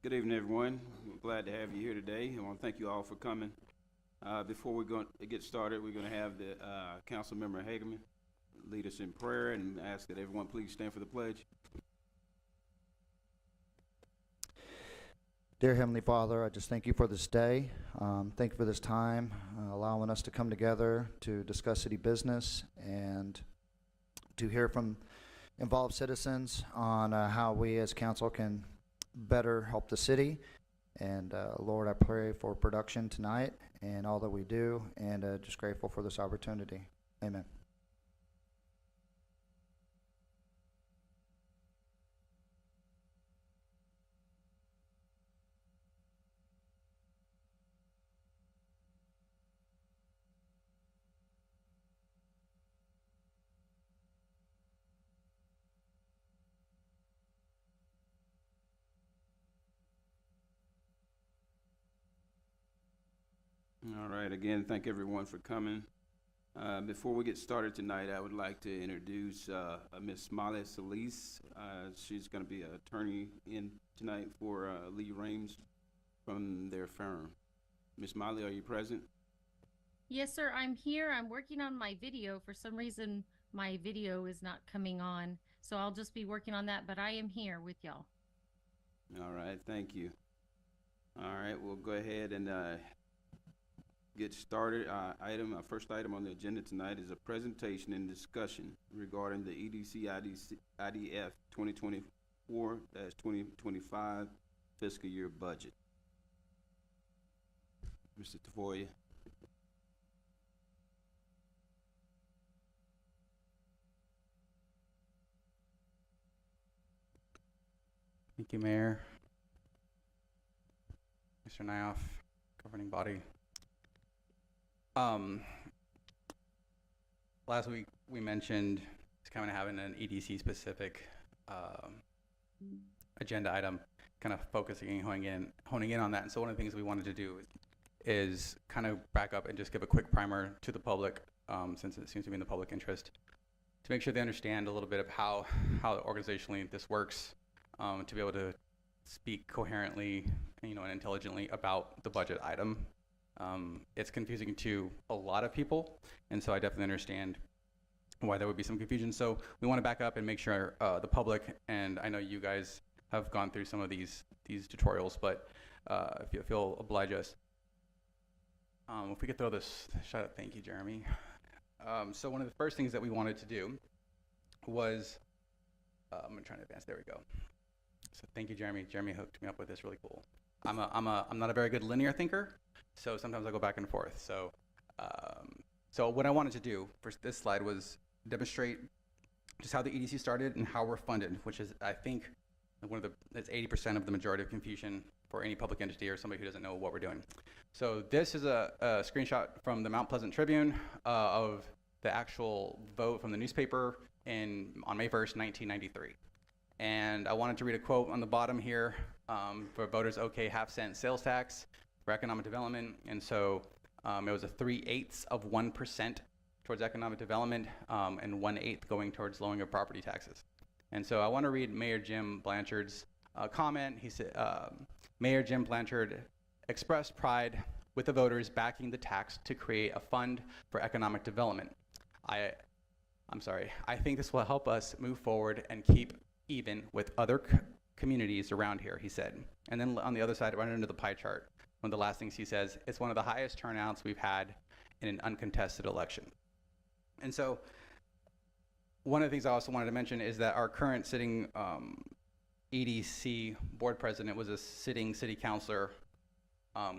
Good evening, everyone. We're glad to have you here today. I want to thank you all for coming. Before we get started, we're going to have the Council Member Hageman lead us in prayer and ask that everyone please stand for the pledge. Dear Heavenly Father, I just thank you for this day. Thank you for this time, allowing us to come together to discuss city business and to hear from involved citizens on how we as council can better help the city. And Lord, I pray for production tonight and all that we do, and just grateful for this opportunity. Amen. All right, again, thank everyone for coming. Before we get started tonight, I would like to introduce Miss Molly Solis. She's going to be an attorney in tonight for Lee Rames from their firm. Miss Molly, are you present? Yes, sir, I'm here. I'm working on my video. For some reason, my video is not coming on, so I'll just be working on that, but I am here with y'all. All right, thank you. All right, we'll go ahead and get started. Our first item on the agenda tonight is a presentation and discussion regarding the IDF 2024-2025 fiscal year budget. Mr. Tafoya. Thank you, Mayor. Mr. Nyoff, governing body. Last week we mentioned just kind of having an EDC specific agenda item, kind of focusing and honing in on that. And so one of the things we wanted to do is kind of back up and just give a quick primer to the public, since it seems to be in the public interest, to make sure they understand a little bit of how organizationally this works, to be able to speak coherently, and intelligently about the budget item. It's confusing to a lot of people, and so I definitely understand why there would be some confusion. So we want to back up and make sure the public, and I know you guys have gone through some of these tutorials, but if you'll oblige us, if we could throw this, shut up, thank you, Jeremy. So one of the first things that we wanted to do was, I'm gonna try to advance, there we go. So thank you, Jeremy. Jeremy hooked me up with this, really cool. I'm not a very good linear thinker, so sometimes I go back and forth. So so what I wanted to do for this slide was demonstrate just how the EDC started and how we're funded, which is, I think, it's 80% of the majority of confusion for any public entity or somebody who doesn't know what we're doing. So this is a screenshot from the Mount Pleasant Tribune of the actual vote from the newspaper on May 1st, 1993. And I wanted to read a quote on the bottom here for voters, okay, half-cent sales tax for economic development. And so it was a 0.3% towards economic development, and 1/8 going towards lowering of property taxes. And so I want to read Mayor Jim Blanchard's comment. He said, Mayor Jim Blanchard expressed pride with the voters backing the tax to create a fund for economic development. I'm sorry, I think this will help us move forward and keep even with other communities around here, he said. And then on the other side, right under the pie chart, one of the last things he says, it's one of the highest turnouts we've had in an uncontested election. And so one of the things I also wanted to mention is that our current sitting EDC board president was a sitting city councilor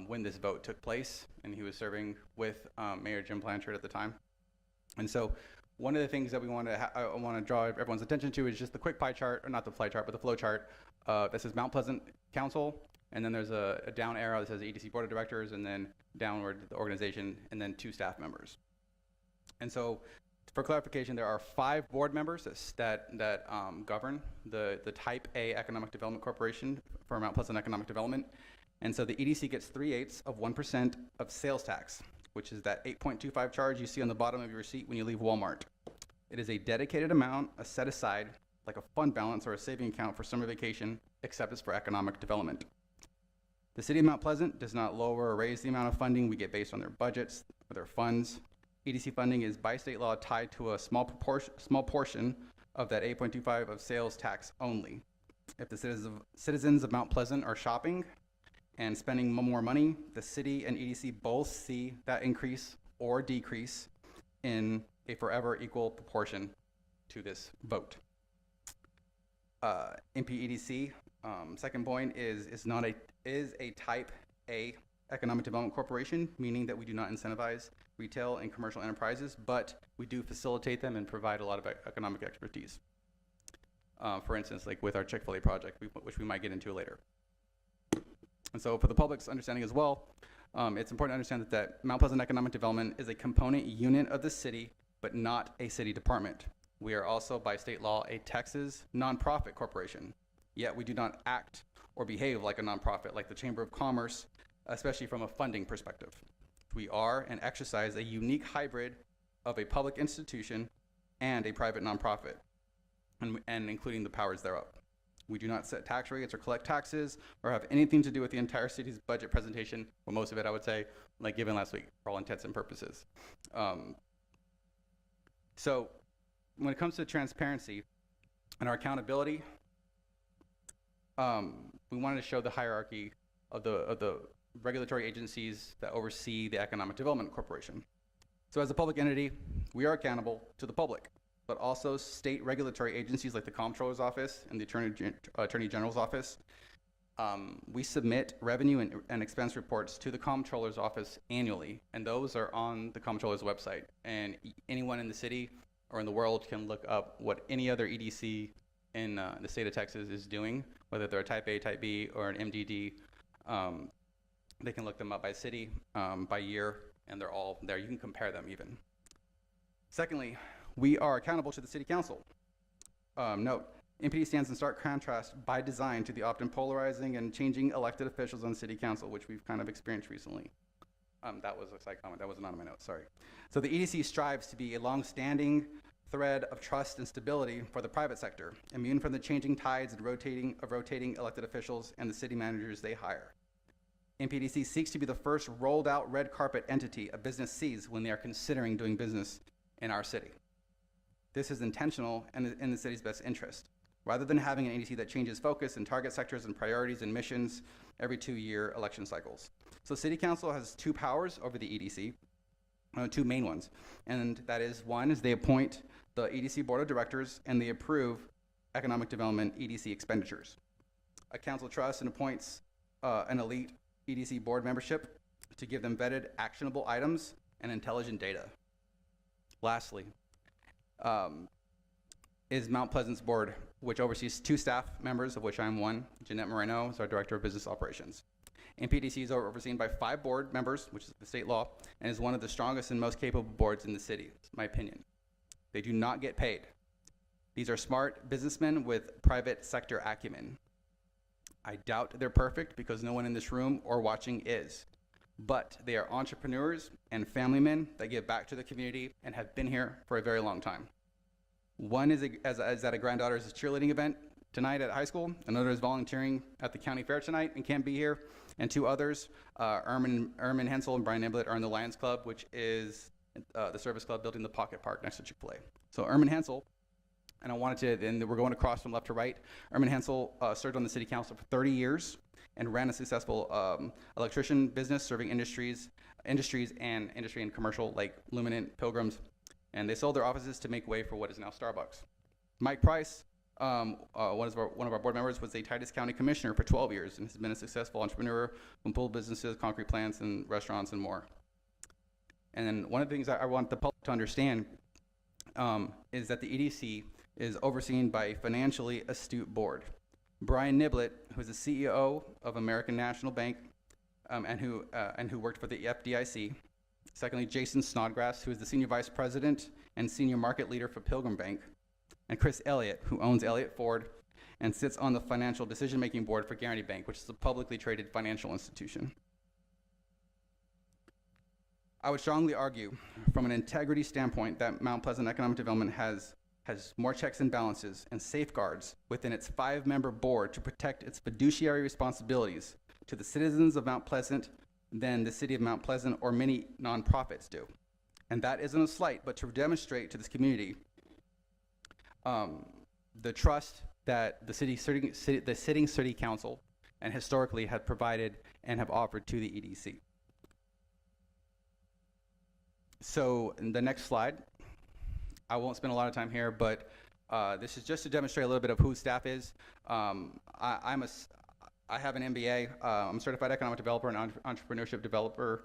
when this vote took place, and he was serving with Mayor Jim Blanchard at the time. And so one of the things that I want to draw everyone's attention to is just the quick pie chart, or not the pie chart, but the flow chart that says Mount Pleasant Council, and then there's a down arrow that says EDC Board of Directors, and then downward the organization, and then 2 staff members. And so for clarification, there are 5 board members that govern the Type A Economic Development Corporation for Mount Pleasant Economic Development. And so the EDC gets 3/8 of 1% of sales tax, which is that 8.25 charge you see on the bottom of your receipt when you leave Walmart. It is a dedicated amount, set aside, like a fund balance or a saving account for summer vacation, except it's for economic development. The city of Mount Pleasant does not lower or raise the amount of funding we get based on their budgets or their funds. EDC funding is by state law tied to a small portion of that 8.25 of sales tax only. If the citizens of Mount Pleasant are shopping and spending more money, the city and EDC both see that increase or decrease in a forever equal proportion to this vote. MPEDC, second point is a type A economic development corporation, meaning that we do not incentivize retail and commercial enterprises, but we do facilitate them and provide a lot of economic expertise. For instance, like with our Chick-fil-A project, which we might get into later. And so for the public's understanding as well, it's important to understand that Mount Pleasant Economic Development is a component unit of the city, but not a city department. We are also, by state law, a Texas nonprofit corporation, yet we do not act or behave like a nonprofit, like the Chamber of Commerce, especially from a funding perspective. We are and exercise a unique hybrid of a public institution and a private nonprofit, and including the powers thereof. We do not set tax rates or collect taxes or have anything to do with the entire city's budget presentation, well, most of it, I would say, like given last week, for all intents and purposes. So when it comes to transparency and our accountability, we wanted to show the hierarchy of the regulatory agencies that oversee the Economic Development Corporation. So as a public entity, we are accountable to the public, but also state regulatory agencies like the Comptroller's Office and the Attorney General's Office. We submit revenue and expense reports to the Comptroller's Office annually, and those are on the Comptroller's website. And anyone in the city or in the world can look up what any other EDC in the state of Texas is doing, whether they're a Type A, Type B, or an MDD. They can look them up by city, by year, and they're all there. You can compare them even. Secondly, we are accountable to the city council. Note, MPD stands in stark contrast by design to the often polarizing and changing elected officials on city council, which we've kind of experienced recently. That was a side comment, that was not on my notes, sorry. So the EDC strives to be a long-standing thread of trust and stability for the private sector, immune from the changing tides and rotating elected officials and the city managers they hire. MPDC seeks to be the first rolled out red carpet entity a business sees when they are considering doing business in our city. This is intentional and in the city's best interest, rather than having an EDC that changes focus and target sectors and priorities and missions every 2-year election cycles. So City Council has 2 powers over the EDC, 2 main ones, and that is, one is they appoint the EDC Board of Directors and they approve economic development EDC expenditures. A council trusts and appoints an elite EDC board membership to give them vetted, actionable items and intelligent data. Lastly, is Mount Pleasant's board, which oversees 2 staff members, of which I'm one. Jeanette Moreno is our Director of Business Operations. MPDC is overseen by 5 board members, which is the state law, and is one of the strongest and most capable boards in the city, it's my opinion. They do not get paid. These are smart businessmen with private sector acumen. I doubt they're perfect because no one in this room or watching is, but they are entrepreneurs and family men that give back to the community and have been here for a very long time. One is at a granddaughter's cheerleading event tonight at high school. Another is volunteering at the county fair tonight and can't be here. And 2 others, Ermin Hensel and Brian Niblett, are in the Lions Club, which is the service club building the Pocket Park next to Chick-fil-A. So Ermin Hensel, and I wanted to, and we're going across from left to right. Ermin Hensel served on the city council for 30 years and ran a successful electrician business serving industry and commercial like Luminant, Pilgrims, and they sold their offices to make way for what is now Starbucks. Mike Price, one of our board members, was a Titus County Commissioner for 12 years and has been a successful entrepreneur from pool businesses, concrete plants, and restaurants, and more. And then one of the things I want the public to understand is that the EDC is overseen by a financially astute board. Brian Niblett, who is the CEO of American National Bank and who worked for the FDIC. Secondly, Jason Snodgrass, who is the Senior Vice President and Senior Market Leader for Pilgrim Bank. And Chris Elliott, who owns Elliott Ford and sits on the Financial Decision-Making Board for Guaranty Bank, which is a publicly traded financial institution. I would strongly argue, from an integrity standpoint, that Mount Pleasant Economic Development has more checks and balances and safeguards within its 5-member board to protect its fiduciary responsibilities to the citizens of Mount Pleasant than the city of Mount Pleasant or many nonprofits do. And that isn't a slight, but to demonstrate to this community the trust that the sitting city council and historically had provided and have offered to the EDC. So in the next slide, I won't spend a lot of time here, but this is just to demonstrate a little bit of who staff is. I have an MBA. I'm a certified economic developer and entrepreneurship developer,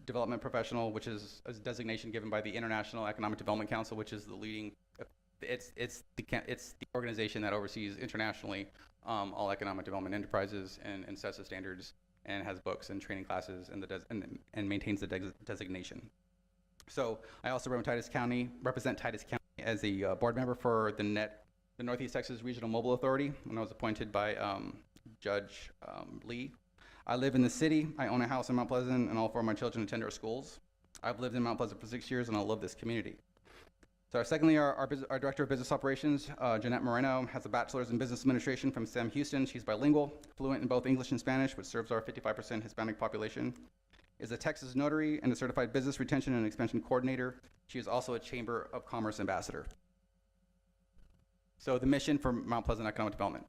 development professional, which is a designation given by the International Economic Development Council, which is the leading. It's the organization that oversees internationally all economic development enterprises and sets the standards and has books and training classes and maintains the designation. So I also represent Titus County as a board member for the Northeast Texas Regional Mobile Authority, and I was appointed by Judge Lee. I live in the city. I own a house in Mount Pleasant, and all 4 of my children attend our schools. I've lived in Mount Pleasant for 6 years, and I love this community. So secondly, our Director of Business Operations, Jeanette Moreno, has a bachelor's in Business Administration from Sam Houston. She's bilingual, fluent in both English and Spanish, which serves our 55% Hispanic population. Is a Texas notary and a certified business retention and expansion coordinator. She is also a Chamber of Commerce ambassador. So the mission for Mount Pleasant Economic Development.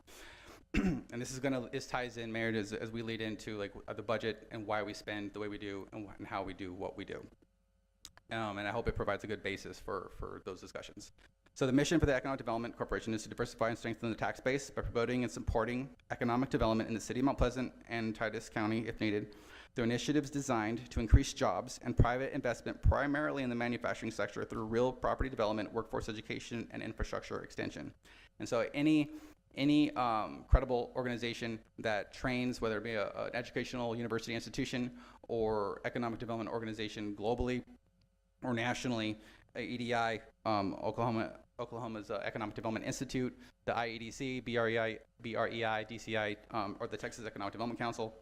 And this ties in, Mayor, as we lead into like the budget and why we spend the way we do and how we do what we do. And I hope it provides a good basis for those discussions. So the mission for the Economic Development Corporation is to diversify and strengthen the tax base by promoting and supporting economic development in the city of Mount Pleasant and Titus County, if needed, through initiatives designed to increase jobs and private investment primarily in the manufacturing sector through real property development, workforce education, and infrastructure extension. And so any credible organization that trains, whether it be an educational university institution or economic development organization globally or nationally, EDI, Oklahoma's Economic Development Institute, the IEDC, BREI, DCI, or the Texas Economic Development Council.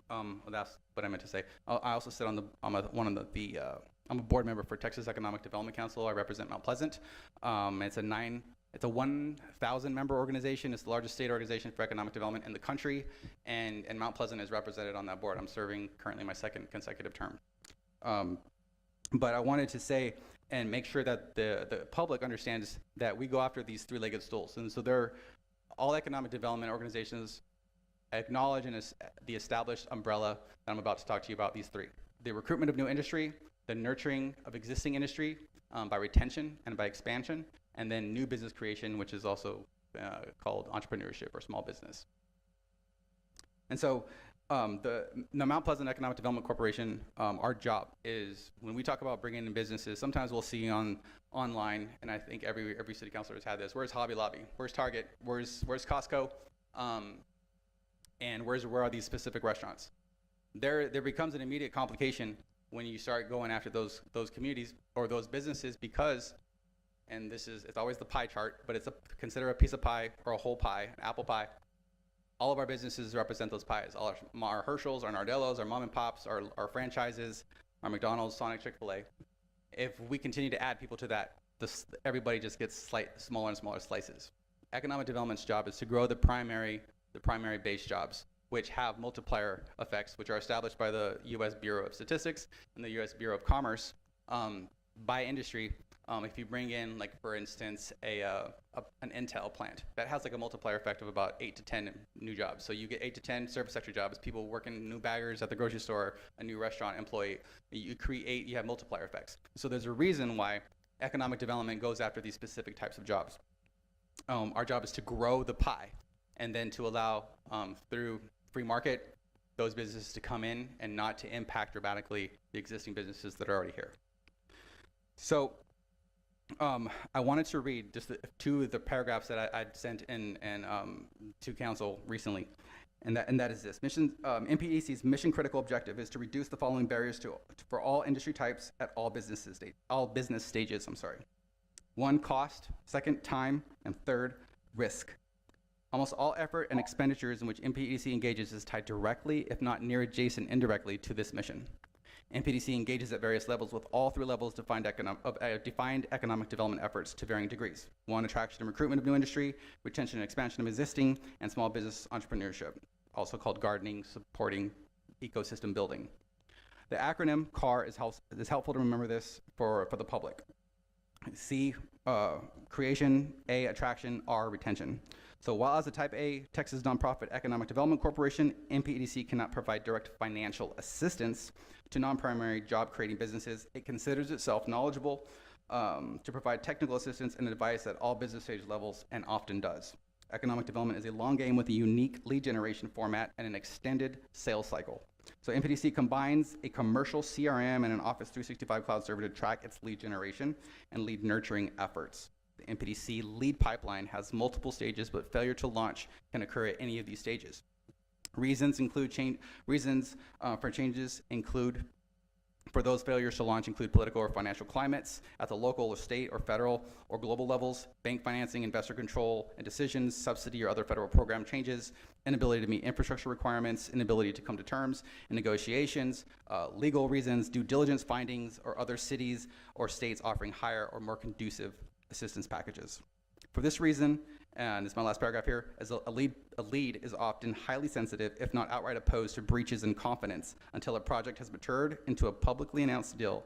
Well, that's what I meant to say. I also sit on I'm a board member for Texas Economic Development Council. I represent Mount Pleasant. It's a 1,000 member organization. It's the largest state organization for economic development in the country, and Mount Pleasant is represented on that board. I'm serving currently my 2nd consecutive term. But I wanted to say and make sure that the public understands that we go after these 3-legged stools. And so they're all economic development organizations acknowledge the established umbrella that I'm about to talk to you about, these 3. The recruitment of new industry, the nurturing of existing industry by retention and by expansion, and then new business creation, which is also called entrepreneurship or small business. And so the Mount Pleasant Economic Development Corporation, our job is, when we talk about bringing in businesses, sometimes we'll see online, and I think every city councilor has had this, where's Hobby Lobby? Where's Target? Where's Costco? And where are these specific restaurants? There becomes an immediate complication when you start going after those communities or those businesses because, and it's always the pie chart, but consider a piece of pie or a whole pie, an apple pie. All of our businesses represent those pies. All our Herschels, our Nardellos, our mom and pops, our franchises, our McDonald's, Sonic, Chick-fil-A. If we continue to add people to that, everybody just gets smaller and smaller slices. Economic development's job is to grow the primary base jobs, which have multiplier effects, which are established by the U.S. Bureau of Statistics and the U.S. Bureau of Commerce by industry. If you bring in, like for instance, an Intel plant, that has like a multiplier effect of about 8 to 10 new jobs. So you get 8 to 10 service sector jobs, people working, new baggers at the grocery store, a new restaurant employee. You have multiplier effects. So there's a reason why economic development goes after these specific types of jobs. Our job is to grow the pie, and then to allow through free market those businesses to come in and not to impact dramatically the existing businesses that are already here. So I wanted to read just 2 of the paragraphs that I'd sent in to council recently, and that is this. MPEC's mission critical objective is to reduce the following barriers for all industry types at all business stages. 1, cost. 2nd, time. And 3rd, risk. Almost all effort and expenditures in which MPEC engages is tied directly, if not near adjacent indirectly, to this mission. MPDC engages at various levels with all 3 levels defined economic development efforts to varying degrees. 1, attraction and recruitment of new industry, retention and expansion of existing, and small business entrepreneurship. also called gardening, supporting ecosystem building. The acronym CAR is helpful to remember this for the public. C, creation, A, attraction, R, retention. So while as a Type A Texas nonprofit economic development corporation, MPEDC cannot provide direct financial assistance to non-primary job-creating businesses, it considers itself knowledgeable to provide technical assistance and advice at all business stage levels, and often does. Economic development is a long game with a unique lead generation format and an extended sales cycle. So MPDC combines a commercial CRM and an Office 365 cloud server to track its lead generation and lead nurturing efforts. The MPDC lead pipeline has multiple stages, but failure to launch can occur at any of these stages. Reasons for changes include, for those failures to launch include political or financial climates at the local or state or federal or global levels, bank financing, investor control and decisions, subsidy or other federal program changes, inability to meet infrastructure requirements, inability to come to terms in negotiations, legal reasons, due diligence findings, or other cities or states offering higher or more conducive assistance packages. For this reason, and this is my last paragraph here, as a lead is often highly sensitive, if not outright opposed to breaches in confidence until a project has matured into a publicly announced deal.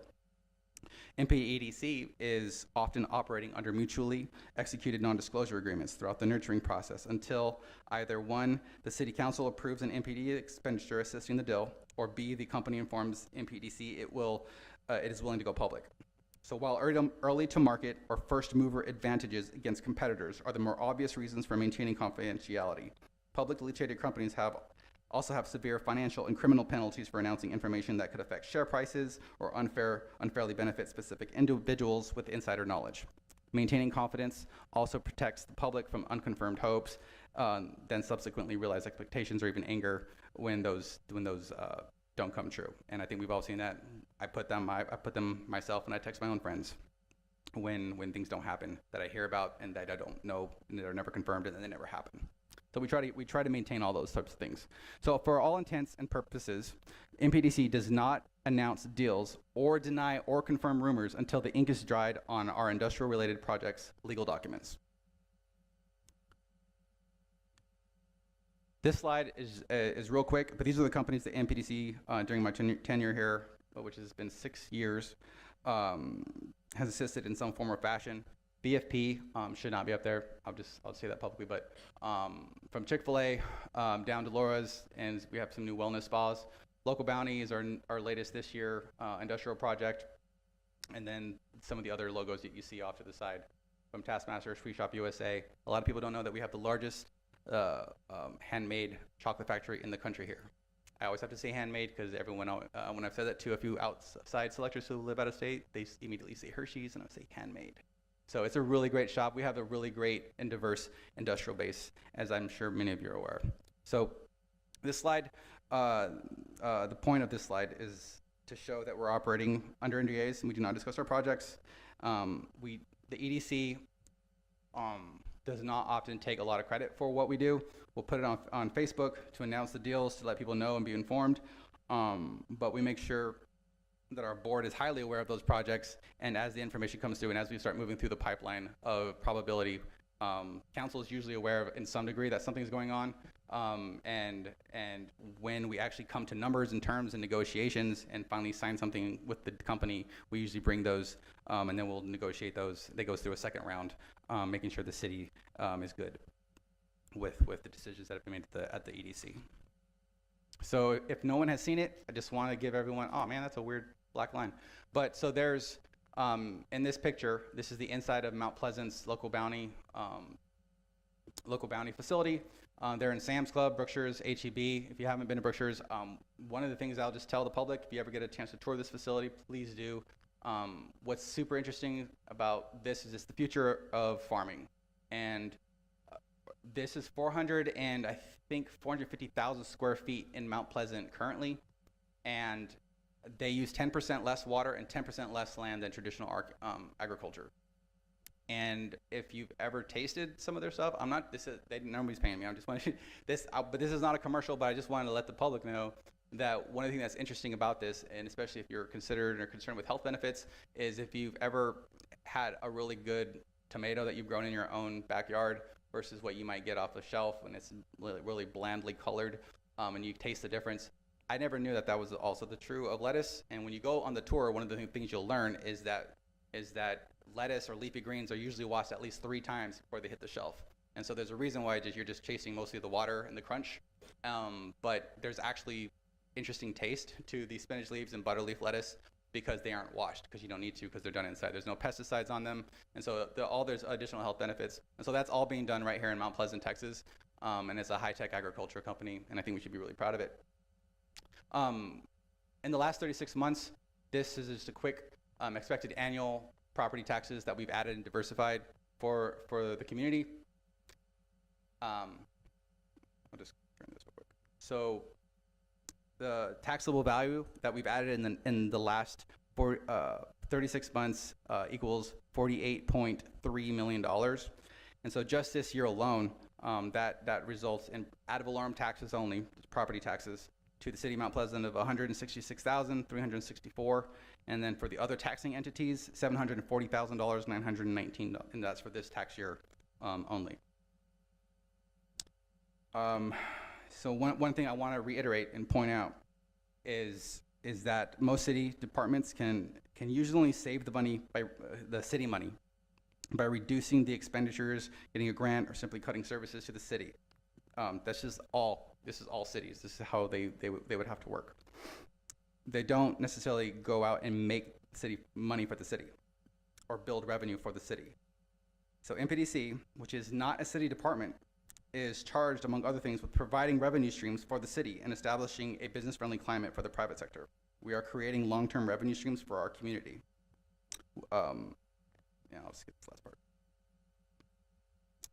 MPEDC is often operating under mutually executed non-disclosure agreements throughout the nurturing process until either 1, the city council approves an MPD expenditure assisting the deal, or B, the company informs MPEDC it is willing to go public. So while early to market or first mover advantages against competitors are the more obvious reasons for maintaining confidentiality, publicly traded companies also have severe financial and criminal penalties for announcing information that could affect share prices or unfairly benefit specific individuals with insider knowledge. Maintaining confidence also protects the public from unconfirmed hopes, then subsequently realized expectations or even anger when those don't come true. And I think we've all seen that. I put them myself, and I text my own friends when things don't happen that I hear about and that I don't know and that are never confirmed and then they never happen. So we try to maintain all those types of things. So for all intents and purposes, MPDC does not announce deals or deny or confirm rumors until the ink is dried on our industrial related projects' legal documents. This slide is real quick, but these are the companies that MPDC, during my tenure here, which has been 6 years, has assisted in some form or fashion. BFP should not be up there. I'll say that publicly, but from Chick-fil-A down to Laura's, and we have some new wellness spas. Local Bounty is our latest this year industrial project, and then some of the other logos that you see off to the side from Taskmaster, Free Shop USA. A lot of people don't know that we have the largest handmade chocolate factory in the country here. I always have to say handmade because everyone, when I've said that to a few outside selectors who live out of state, they immediately say Hershey's, and I say handmade. So it's a really great shop. We have a really great and diverse industrial base, as I'm sure many of you are aware. So this slide, the point of this slide is to show that we're operating under NDAs and we do not discuss our projects. The EDC does not often take a lot of credit for what we do. We'll put it on Facebook to announce the deals, to let people know and be informed. But we make sure that our board is highly aware of those projects, and as the information comes through and as we start moving through the pipeline of probability, council is usually aware of in some degree that something's going on. And when we actually come to numbers and terms and negotiations and finally sign something with the company, we usually bring those and then we'll negotiate those. They go through a second round, making sure the city is good with the decisions that have been made at the EDC. So if no one has seen it, I just want to give everyone, oh man, that's a weird black line. But so there's, in this picture, this is the inside of Mount Pleasant's local bounty facility. They're in Sam's Club, Brookshire's, HEB. If you haven't been to Brookshire's, one of the things I'll just tell the public, if you ever get a chance to tour this facility, please do. What's super interesting about this is it's the future of farming. And this is 450,000 square feet in Mount Pleasant currently. And they use 10% less water and 10% less land than traditional agriculture. And if you've ever tasted some of their stuff, nobody's paying me. I'm just wanting but this is not a commercial, but I just wanted to let the public know that one of the things that's interesting about this, and especially if you're considered or concerned with health benefits, is if you've ever had a really good tomato that you've grown in your own backyard versus what you might get off the shelf when it's really, really blandly colored, and you taste the difference. I never knew that that was also the true of lettuce. And when you go on the tour, one of the things you'll learn is that lettuce or leafy greens are usually washed at least 3 times before they hit the shelf. And so there's a reason why you're just chasing mostly the water and the crunch. But there's actually interesting taste to the spinach leaves and butterleaf lettuce because they aren't washed, because you don't need to, because they're done inside. There's no pesticides on them. And so there's additional health benefits. And so that's all being done right here in Mount Pleasant, Texas. And it's a high-tech agriculture company, and I think we should be really proud of it. In the last 36 months, this is just a quick expected annual property taxes that we've added and diversified for the community. I'll just turn this real quick. So the taxable value that we've added in the last 36 months equals $48.3 million. And so just this year alone, that results in ad valorem taxes only, property taxes, to the city of Mount Pleasant of $166,364, and then for the other taxing entities, $740,919, and that's for this tax year only. So one thing I want to reiterate and point out is that most city departments can usually save the money by the city money by reducing the expenditures, getting a grant, or simply cutting services to the city. That's just all. This is all cities. This is how they would have to work. They don't necessarily go out and make city money for the city or build revenue for the city. So MPDC, which is not a city department, is charged, among other things, with providing revenue streams for the city and establishing a business-friendly climate for the private sector. We are creating long-term revenue streams for our community. I'll skip this last part.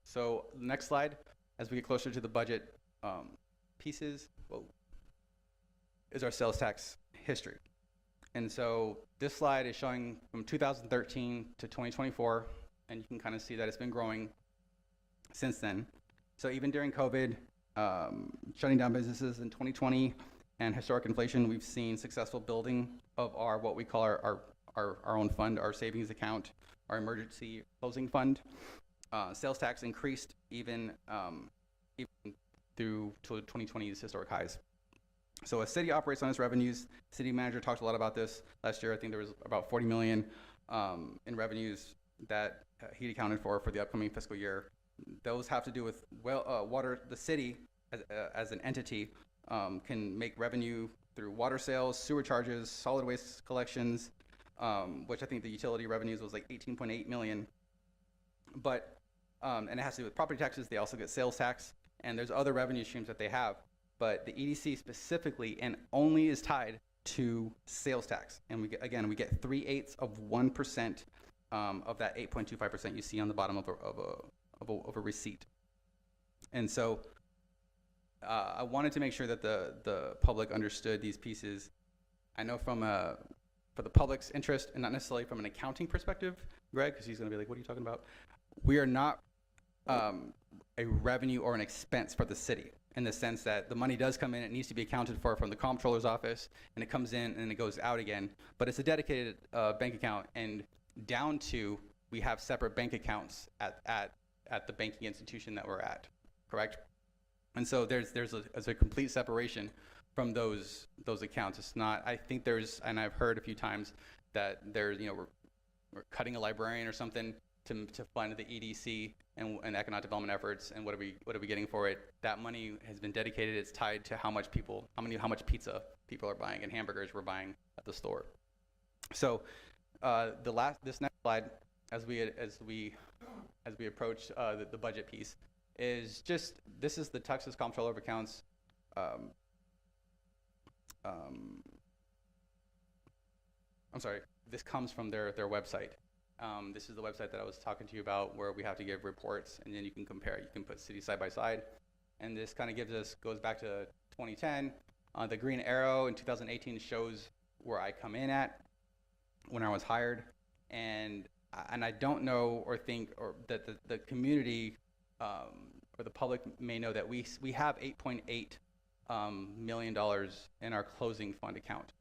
So next slide, as we get closer to the budget pieces, is our sales tax history. And so this slide is showing from 2013 to 2024, and you can kind of see that it's been growing since then. So even during COVID, shutting down businesses in 2020 and historic inflation, we've seen successful building of our, what we call our own fund, our savings account, our emergency closing fund. Sales tax increased even through to 2020's historic highs. So a city operates on its revenues. City manager talked a lot about this last year. I think there was about 40 million in revenues that he accounted for the upcoming fiscal year. Those have to do with water. The city as an entity can make revenue through water sales, sewer charges, solid waste collections, which I think the utility revenues was like 18.8 million. But and it has to do with property taxes. They also get sales tax, and there's other revenue streams that they have. But the EDC specifically and only is tied to sales tax. And we get 3/8% of that 8.25% you see on the bottom of a receipt. And so I wanted to make sure that the public understood these pieces. I know for the public's interest, and not necessarily from an accounting perspective, Greg, because he's going to be like, what are you talking about? We are not a revenue or an expense for the city, in the sense that the money does come in, it needs to be accounted for from the comptroller's office, and it comes in and it goes out again. But it's a dedicated bank account, and down to we have separate bank accounts at the banking institution that we're at, correct? And so there's a complete separation from those accounts. It's not, I think there's, and I've heard a few times that there's, we're cutting a librarian or something to fund the EDC and economic development efforts, and what are we getting for it? That money has been dedicated. It's tied to how much pizza people are buying and hamburgers we're buying at the store. So this next slide, as we approach the budget piece, is just, this is the Texas Comptroller of Accounts I'm sorry, this comes from their website. This is the website that I was talking to you about, where we have to give reports, and then you can compare. You can put cities side by side, and this kind of goes back to 2010. The green arrow in 2018 shows where I come in at when I was hired, and I don't know or think or that the community or the public may know that we have $8.8 million in our closing fund account.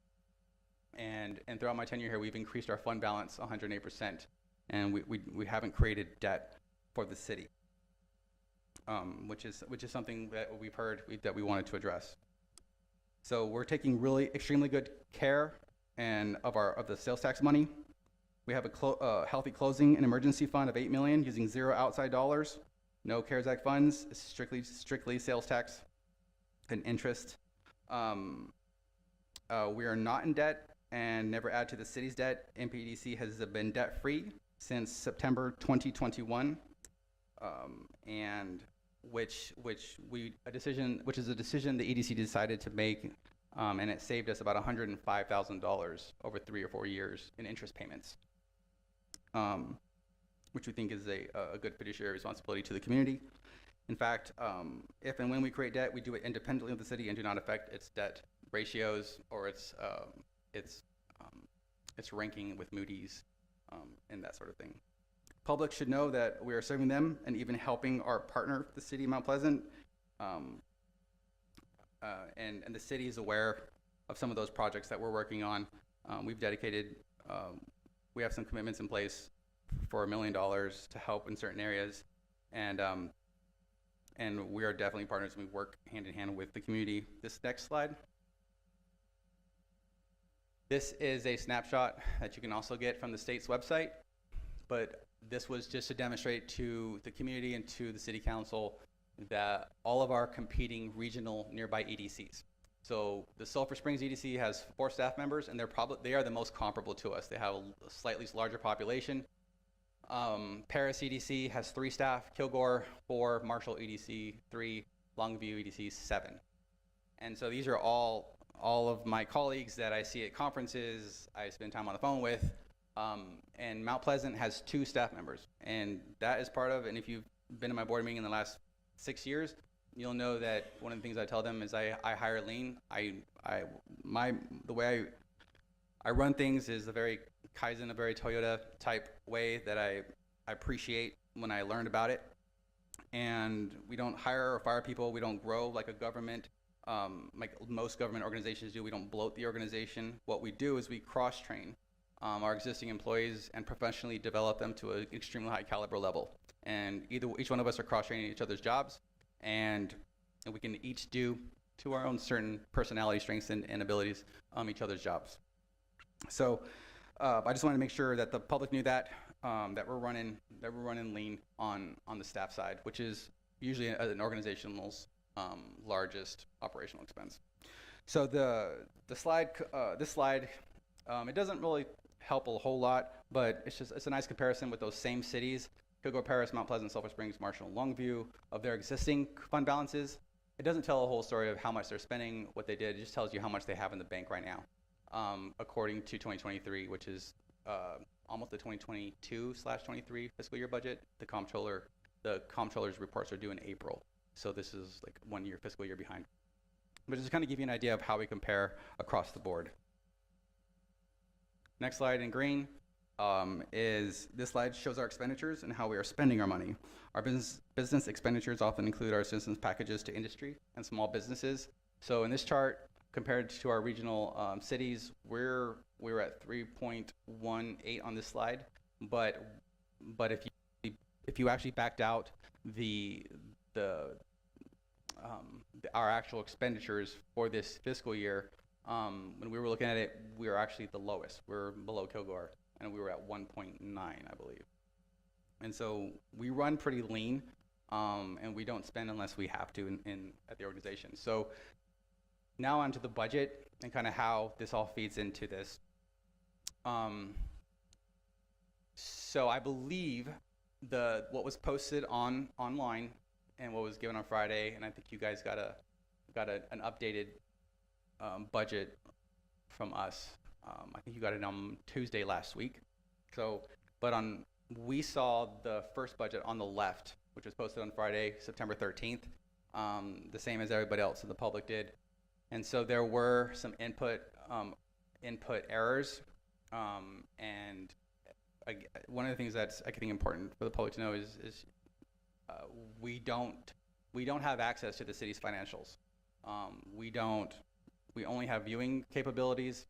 And throughout my tenure here, we've increased our fund balance 108%, and we haven't created debt for the city, which is something that we've heard that we wanted to address. So we're taking really extremely good care and of the sales tax money. We have a healthy closing and emergency fund of $8 million using 0 outside dollars, no CARES Act funds, it's strictly sales tax and interest. We are not in debt and never add to the city's debt. MPDC has been debt-free since September 2021, and which is a decision the EDC decided to make, and it saved us about $105,000 over 3 or 4 years in interest payments, which we think is a good fiduciary responsibility to the community. In fact, if and when we create debt, we do it independently of the city and do not affect its debt ratios or its ranking with Moody's and that sort of thing. Public should know that we are serving them and even helping our partner, the city of Mount Pleasant, and the city is aware of some of those projects that we're working on. We have some commitments in place for $1 million to help in certain areas, and we are definitely partners, and we work hand in hand with the community. This next slide. This is a snapshot that you can also get from the state's website, but this was just to demonstrate to the community and to the city council that all of our competing regional nearby EDCs. So the Sulphur Springs EDC has 4 staff members, and they are the most comparable to us. They have a slightly larger population. Paris EDC has 3 staff, Kilgore 4, Marshall EDC 3, Longview EDC 7. And so these are all of my colleagues that I see at conferences, I spend time on the phone with, and Mount Pleasant has 2 staff members, and that is part of, and if you've been to my board meeting in the last 6 years, you'll know that one of the things I tell them is I hire lean. The way I run things is a very Kaizen, a very Toyota type way that I appreciate when I learned about it. And we don't hire or fire people. We don't grow like a government, like most government organizations do. We don't bloat the organization. What we do is we cross-train our existing employees and professionally develop them to an extremely high caliber level. And each one of us are cross-training each other's jobs, and we can each do, to our own certain personality strengths and abilities, each other's jobs. So I just wanted to make sure that the public knew that that we're running lean on the staff side, which is usually an organizational's largest operational expense. So this slide it doesn't really help a whole lot, but it's a nice comparison with those same cities: Kilgore, Paris, Mount Pleasant, Sulphur Springs, Marshall, and Longview, of their existing fund balances. It doesn't tell a whole story of how much they're spending, what they did. It just tells you how much they have in the bank right now, according to 2023, which is almost the 2022/23 fiscal year budget. The comptroller's reports are due in April, so this is like 1 year fiscal year behind. But just kind of give you an idea of how we compare across the board. Next slide in green is this slide shows our expenditures and how we are spending our money. Our business expenditures often include our assistance packages to industry and small businesses. So in this chart, compared to our regional cities, we're at 3.18 on this slide. But if you actually backed out our actual expenditures for this fiscal year, when we were looking at it, we were actually the lowest. We're below Kilgore, and we were at 1.9, I believe. And so we run pretty lean, and we don't spend unless we have to at the organization. So now onto the budget and kind of how this all feeds into this. So I believe what was posted online and what was given on Friday, and I think you guys got an updated budget from us. I think you got it on Tuesday last week. We saw the first budget on the left, which was posted on Friday, September 13th, the same as everybody else in the public did. And so there were some input errors. And one of the things that's, I think, important for the public to know is we don't have access to the city's financials. We only have viewing capabilities,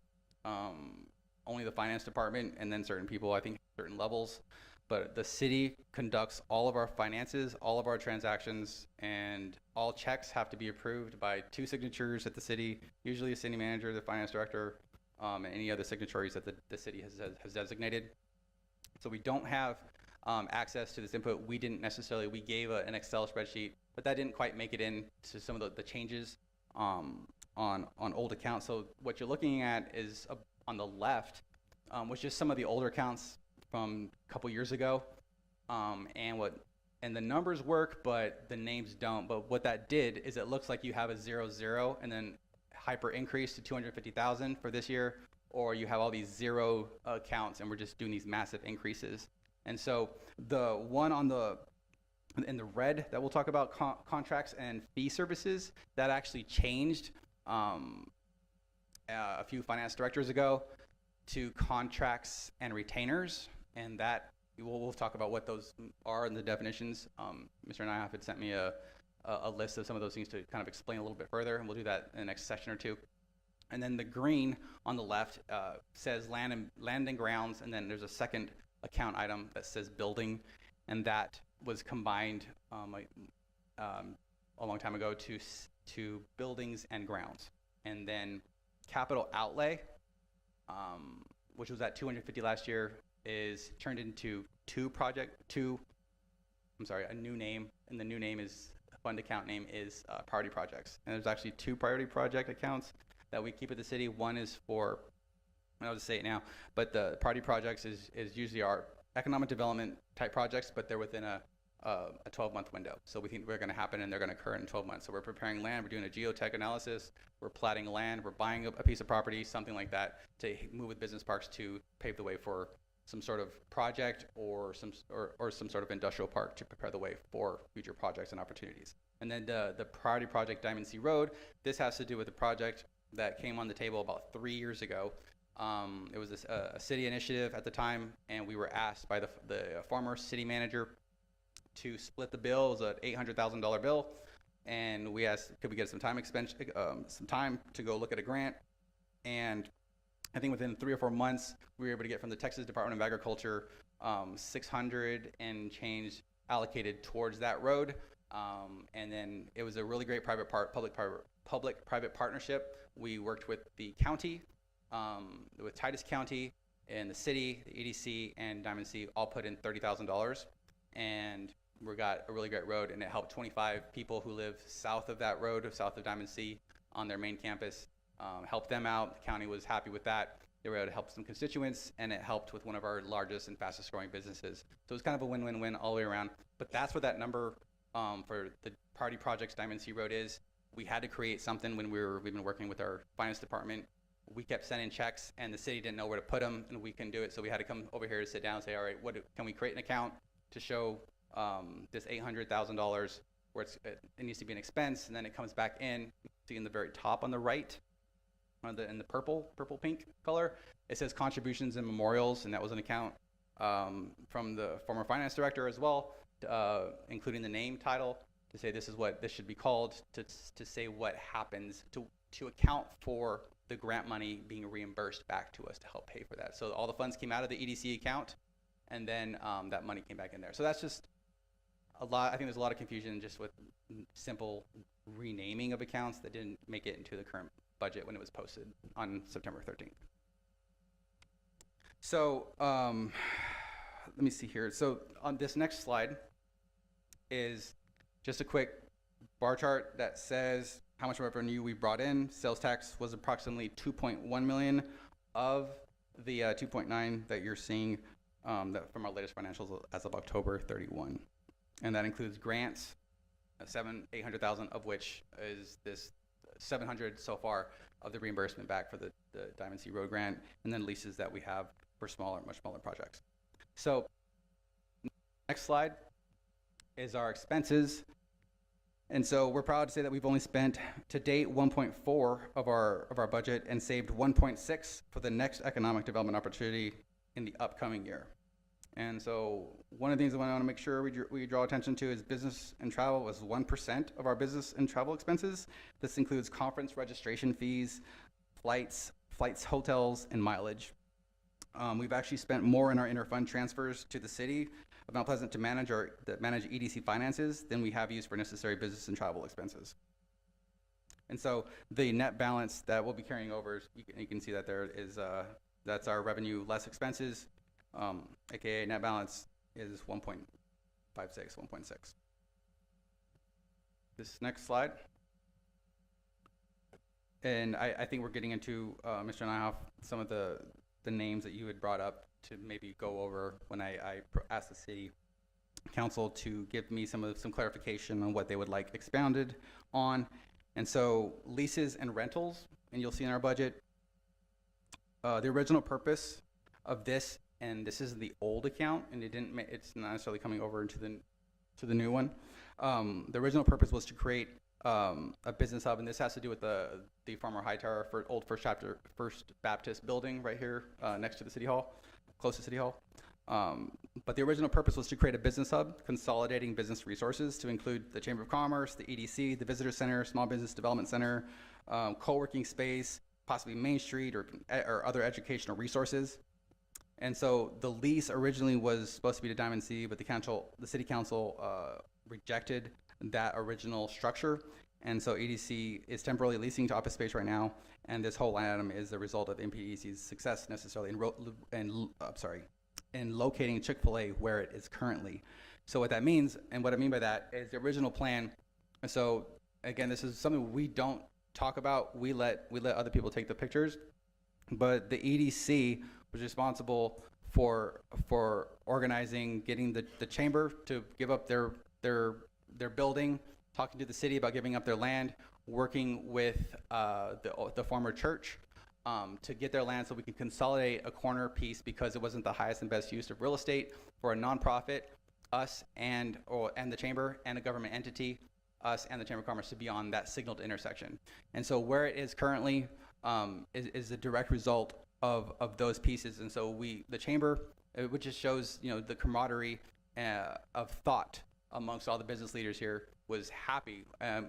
only the finance department, and then certain people, I think, certain levels. but the city conducts all of our finances, all of our transactions, and all checks have to be approved by 2 signatures at the city, usually a city manager, the finance director, and any other signatories that the city has designated. So we don't have access to this input. We didn't necessarily, we gave an Excel spreadsheet, but that didn't quite make it into some of the changes on old accounts. So what you're looking at is on the left, was just some of the older accounts from a couple years ago. And the numbers work, but the names don't. But what that did is it looks like you have a 0-0 and then hyper increase to 250,000 for this year, or you have all these 0 accounts and we're just doing these massive increases. And so the one in the red that we'll talk about, contracts and fee services, that actually changed a few finance directors ago to contracts and retainers, and that we'll talk about what those are and the definitions. Mr. Nyhoff had sent me a list of some of those things to kind of explain a little bit further, and we'll do that in the next session or two. And then the green on the left says land and grounds, and then there's a second account item that says building, and that was combined a long time ago to buildings and grounds. And then capital outlay, which was at 250 last year, is turned into a new name, and the new name is, fund account name is priority projects. And there's actually 2 priority project accounts that we keep at the city. One is for, I'll just say it now, but the priority projects is usually our economic development type projects, but they're within a 12-month window. So we think they're going to happen and they're going to occur in 12 months. So we're preparing land, we're doing a geotech analysis, we're platting land, we're buying a piece of property, something like that, to move with business parks to pave the way for some sort of project or some sort of industrial park to prepare the way for future projects and opportunities. And then the priority project, Diamond Sea Road, this has to do with a project that came on the table about 3 years ago. It was a city initiative at the time, and we were asked by the former city manager to split the bill. It was an $800,000 bill, and we asked, could we get some time to go look at a grant? And I think within 3 or 4 months, we were able to get from the Texas Department of Agriculture 600 and change allocated towards that road. And then it was a really great public-private partnership. We worked with the county, with Titus County and the city, the EDC, and Diamond Sea all put in $30,000, and we got a really great road, and it helped 25 people who live south of that road, south of Diamond Sea, on their main campus. Helped them out. The county was happy with that. They were able to help some constituents, and it helped with one of our largest and fastest growing businesses. So it was kind of a win-win-win all the way around. But that's what that number for the priority projects Diamond Sea Road is. We had to create something when we've been working with our finance department. We kept sending checks, and the city didn't know where to put them, and we couldn't do it. So we had to come over here to sit down and say, all right, can we create an account to show this $800,000 where it needs to be an expense, and then it comes back in. See in the very top on the right, in the purple pink color, it says contributions and memorials, and that was an account from the former finance director as well, including the name title, to say this is what this should be called, to say what happens, to account for the grant money being reimbursed back to us to help pay for that. So all the funds came out of the EDC account, and then that money came back in there. So that's just a lot. I think there's a lot of confusion just with simple renaming of accounts that didn't make it into the current budget when it was posted on September 13th. So let me see here. So on this next slide is just a quick bar chart that says how much revenue we brought in. Sales tax was approximately 2.1 million of the 2.9 that you're seeing that from our latest financials as of October 31. And that includes grants, 800,000 of which is this 700 so far of the reimbursement back for the Diamond Sea Road grant, and then leases that we have for much smaller projects. So next slide is our expenses. And so we're proud to say that we've only spent to date 1.4 of our budget and saved 1.6 for the next economic development opportunity in the upcoming year. And so one of the things I want to make sure we draw attention to is business and travel was 1% of our business and travel expenses. This includes conference registration fees, flights, hotels, and mileage. We've actually spent more in our interfund transfers to the city of Mount Pleasant to manage EDC finances than we have used for necessary business and travel expenses. And so the net balance that we'll be carrying over, you can see that there is, that's our revenue less expenses, aka net balance is 1.56, 1.6. This next slide. And I think we're getting into, Mr. Nyhoff, some of the names that you had brought up to maybe go over when I asked the city council to give me some clarification on what they would like expounded on. And so leases and rentals, and you'll see in our budget, the original purpose of this, and this is the old account, and it's not necessarily coming over into the new one. The original purpose was to create a business hub, and this has to do with the former High Tower for old First Baptist building right here next to the City Hall, close to City Hall. But the original purpose was to create a business hub, consolidating business resources to include the Chamber of Commerce, the EDC, the Visitor Center, Small Business Development Center, co-working space, possibly Main Street or other educational resources. And so the lease originally was supposed to be to Diamond C, but the City Council rejected that original structure. And so EDC is temporarily leasing to office space right now, and this whole line item is the result of MPDC's success necessarily in locating Chick-fil-A where it is currently. So what that means, and what I mean by that, is the original plan. And so again, this is something we don't talk about. We let other people take the pictures, but the EDC was responsible for organizing, getting the chamber to give up their building, talking to the city about giving up their land, working with the former church to get their land so we can consolidate a corner piece because it wasn't the highest and best use of real estate for a nonprofit, us and the chamber and a government entity, us and the Chamber of Commerce, to be on that signaled intersection. And so where it is currently is a direct result of those pieces. And so the chamber, which just shows the camaraderie of thought amongst all the business leaders here, was happy. I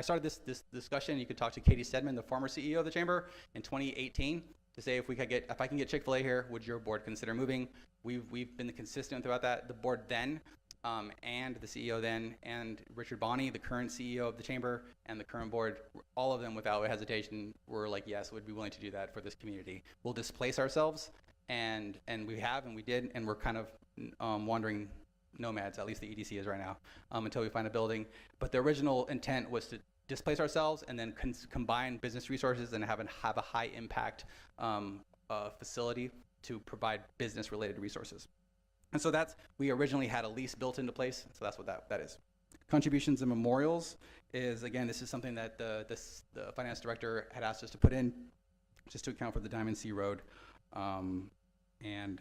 started this discussion. You could talk to Katie Stedman, the former CEO of the chamber, in 2018 to say if I can get Chick-fil-A here, would your board consider moving? We've been consistent throughout that. The board then, and the CEO then, and Richard Bonney, the current CEO of the chamber, and the current board, all of them without hesitation were like, yes, we'd be willing to do that for this community. We'll displace ourselves, and we did, and we're kind of wandering nomads, at least the EDC is right now, until we find a building. But the original intent was to displace ourselves and then combine business resources and have a high impact facility to provide business related resources. And so we originally had a lease built into place, so that's what that is. Contributions and memorials is, again, this is something that the finance director had asked us to put in just to account for the Diamond C Road. And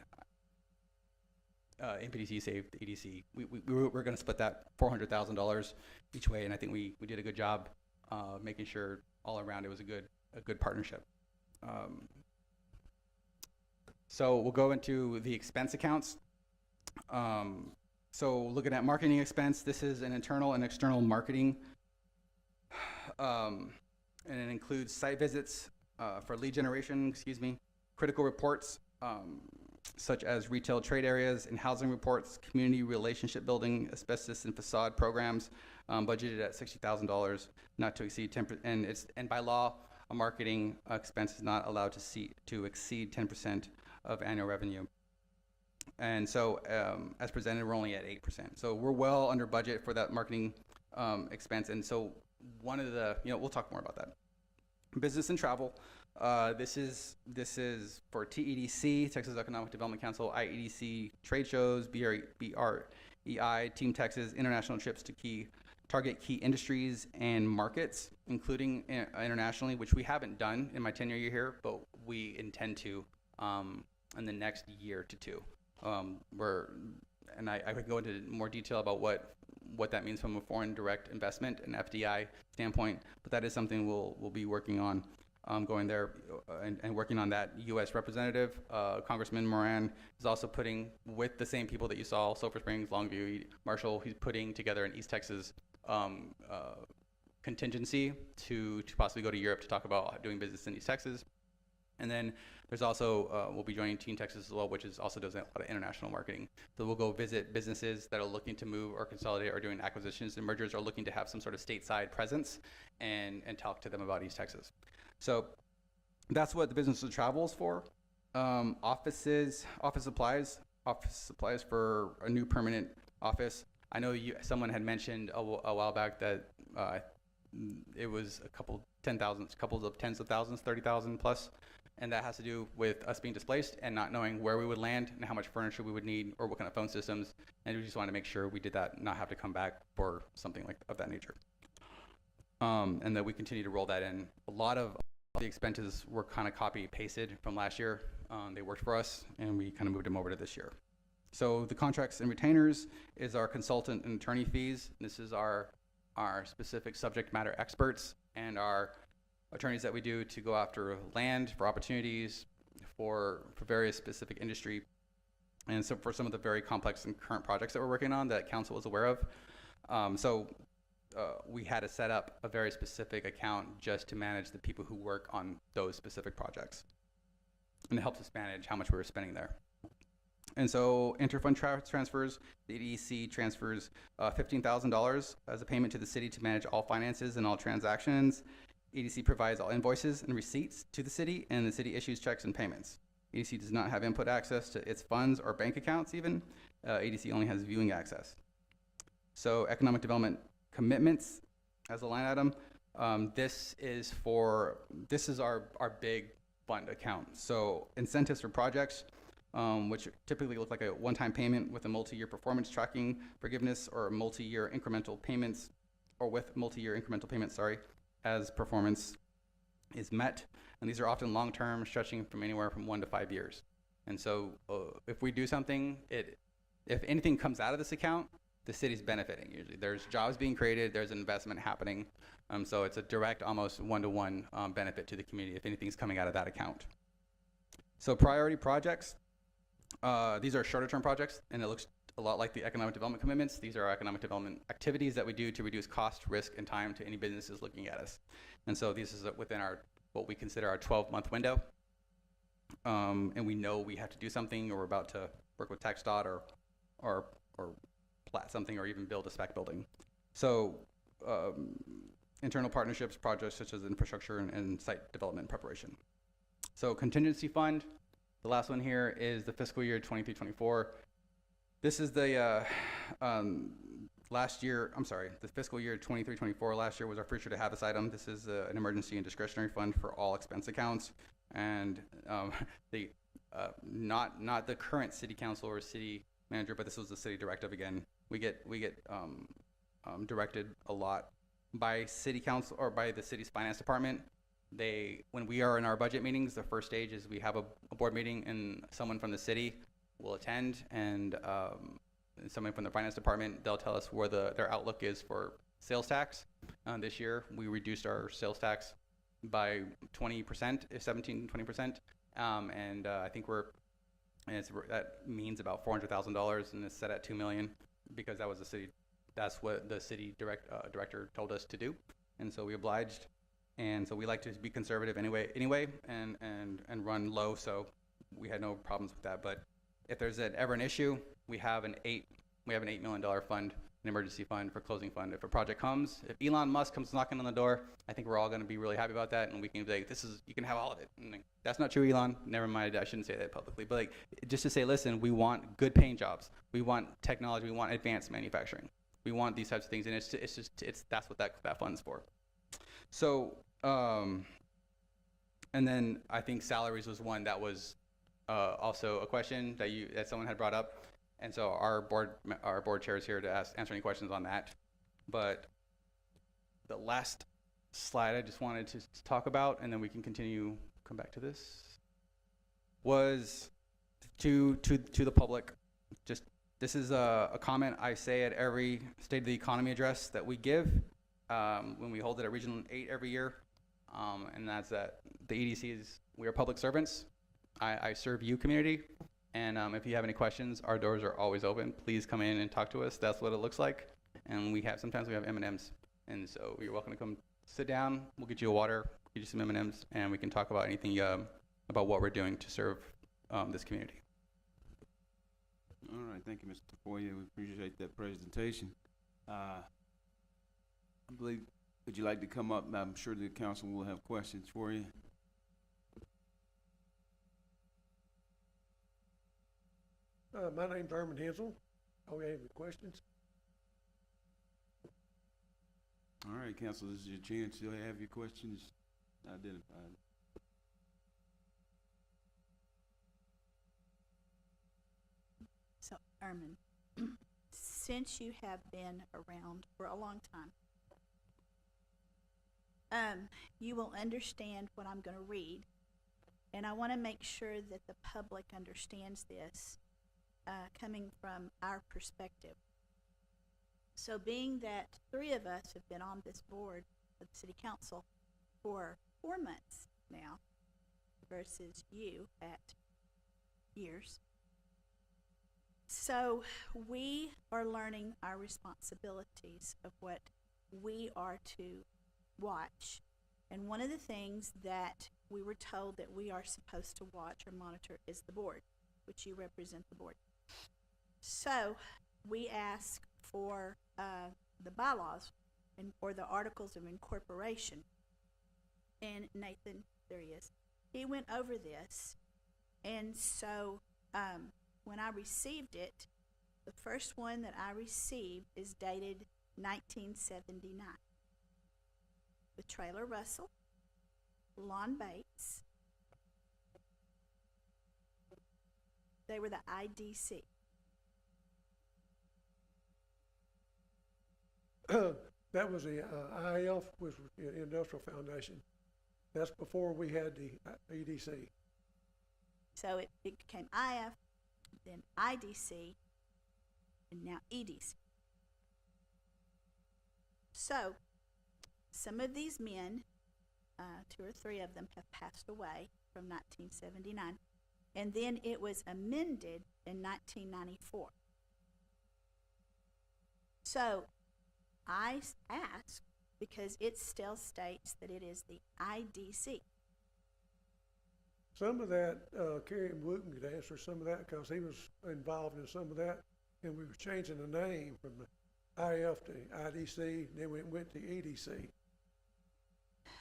MPDC saved the EDC. We're going to split that $400,000 each way, and I think we did a good job making sure all around it was a good partnership. So we'll go into the expense accounts. So looking at marketing expense, this is an internal and external marketing, and it includes site visits for lead generation, critical reports, such as retail trade areas and housing reports, community relationship building, asbestos and facade programs, budgeted at $60,000, not to exceed 10%. And by law, a marketing expense is not allowed to exceed 10% of annual revenue. And so, as presented, we're only at 8%. So we're well under budget for that marketing expense. And so one of the, we'll talk more about that. Business and travel. This is for TEDC, Texas Economic Development Council, IEDC trade shows, BREI, Team Texas, international trips to target key industries and markets, including internationally, which we haven't done in my tenure here, but we intend to in the next year to two. I could go into more detail about what that means from a foreign direct investment and FDI standpoint, but that is something we'll be working on. Going there and working on that. U.S. Representative Congressman Moran is also putting, with the same people that you saw, Sulphur Springs, Longview, Marshall, he's putting together an East Texas contingency to possibly go to Europe to talk about doing business in East Texas. And then there's also, we'll be joining Teen Texas as well, which is also does a lot of international marketing. So we'll go visit businesses that are looking to move or consolidate or doing acquisitions and mergers, or looking to have some sort of stateside presence, and talk to them about East Texas. So that's what the Business of Travel is for. Office supplies for a new permanent office. I know someone had mentioned a while back that it was couples of tens of thousands, 30,000 plus. And that has to do with us being displaced and not knowing where we would land and how much furniture we would need or what kind of phone systems. And we just wanted to make sure we did that, not have to come back for something of that nature. And that we continue to roll that in. A lot of the expenses were kind of copy pasted from last year. They worked for us, and we kind of moved them over to this year. So the contracts and retainers is our consultant and attorney fees. This is our specific subject matter experts and our attorneys that we do to go after land, for opportunities, for various specific industry, and so for some of the very complex and current projects that we're working on that council was aware of. We had to set up a very specific account just to manage the people who work on those specific projects. And it helps us manage how much we were spending there. And so interfund transfers, the EDC transfers $15,000 as a payment to the city to manage all finances and all transactions. EDC provides all invoices and receipts to the city, and the city issues checks and payments. EDC does not have input access to its funds or bank accounts even. EDC only has viewing access. So economic development commitments as a line item. This is our big fund account. So incentives for projects, which typically look like a one-time payment with a multi-year performance tracking forgiveness, or multi-year incremental payments, or with multi-year incremental payments, as performance is met. And these are often long-term, stretching from anywhere from 1 to 5 years. And so if we do something, if anything comes out of this account, the city's benefiting usually. There's jobs being created, there's investment happening. So it's a direct, almost one-to-one benefit to the community if anything's coming out of that account. So priority projects, these are shorter term projects, and it looks a lot like the economic development commitments. These are our economic development activities that we do to reduce cost, risk, and time to any businesses looking at us. And so this is within what we consider our 12-month window. And we know we have to do something, or we're about to work with TxDOT or plat something, or even build a spec building. So internal partnerships, projects such as infrastructure and site development preparation. So contingency fund, the last one here is the fiscal year 23-24. This is the the fiscal year 23-24. Last year was our first year to have this item. This is an emergency and discretionary fund for all expense accounts, and not the current city council or city manager, but this was the city directive again. We get directed a lot by city council or by the city's finance department. When we are in our budget meetings, the first stage is we have a board meeting, and someone from the city will attend, and someone from the finance department, they'll tell us where their outlook is for sales tax. This year, we reduced our sales tax by 20%, 17-20%, and I think that means about $400,000, and it's set at $2 million because that's what the city director told us to do, and so we obliged. And so we like to be conservative anyway, and run low, so we had no problems with that. But if there's ever an issue, we have an $8 million fund, an emergency fund for closing fund. If a project comes, if Elon Musk comes knocking on the door, I think we're all going to be really happy about that, and we can be like, you can have all of it. And that's not true, Elon. Never mind, I shouldn't say that publicly. But just to say, listen, we want good paying jobs. We want technology. We want advanced manufacturing. We want these types of things, and that's what that fund's for. So, and then I think salaries was one that was also a question that someone had brought up, and so our board chair is here to answer any questions on that. But the last slide I just wanted to talk about, and then we can come back to this, was to the public. This is a comment I say at every State of the Economy address that we give. When we hold it at Regional 8 every year, and that's that the EDC we are public servants. I serve you, community, and if you have any questions, our doors are always open. Please come in and talk to us. That's what it looks like, and sometimes we have M&Ms, and so you're welcome to come sit down. We'll get you a water, get you some M&Ms, and we can talk about anything about what we're doing to serve this community. All right, thank you, Mr. Tafoya. We appreciate that presentation. I believe, would you like to come up? I'm sure the council will have questions for you. My name's Herman Hensel. Oh, you have any questions? All right, council, this is your chance to have your questions identified. So, Ermin, since you have been around for a long time, you will understand what I'm going to read, and I want to make sure that the public understands this coming from our perspective. So, being that 3 of us have been on this board of the City Council for 4 months now versus you at years, so we are learning our responsibilities of what we are to watch. And one of the things that we were told that we are supposed to watch or monitor is the board, which you represent the board. So we ask for the bylaws or the articles of incorporation. And Nathan, there he is, he went over this. And so when I received it, the first one that I received is dated 1979. With Traylor Russell, Lon Bates. They were the IDC. That was the IF, which was the Industrial Foundation. That's before we had the EDC. So it became IF, then IDC, and now EDC. So some of these men, 2 or 3 of them, have passed away from 1979, and then it was amended in 1994. So I asked, because it still states that it is the IDC. Some of that, Kerry Wooten could answer some of that because he was involved in some of that, and we were changing the name from the IF to IDC, then we went to EDC.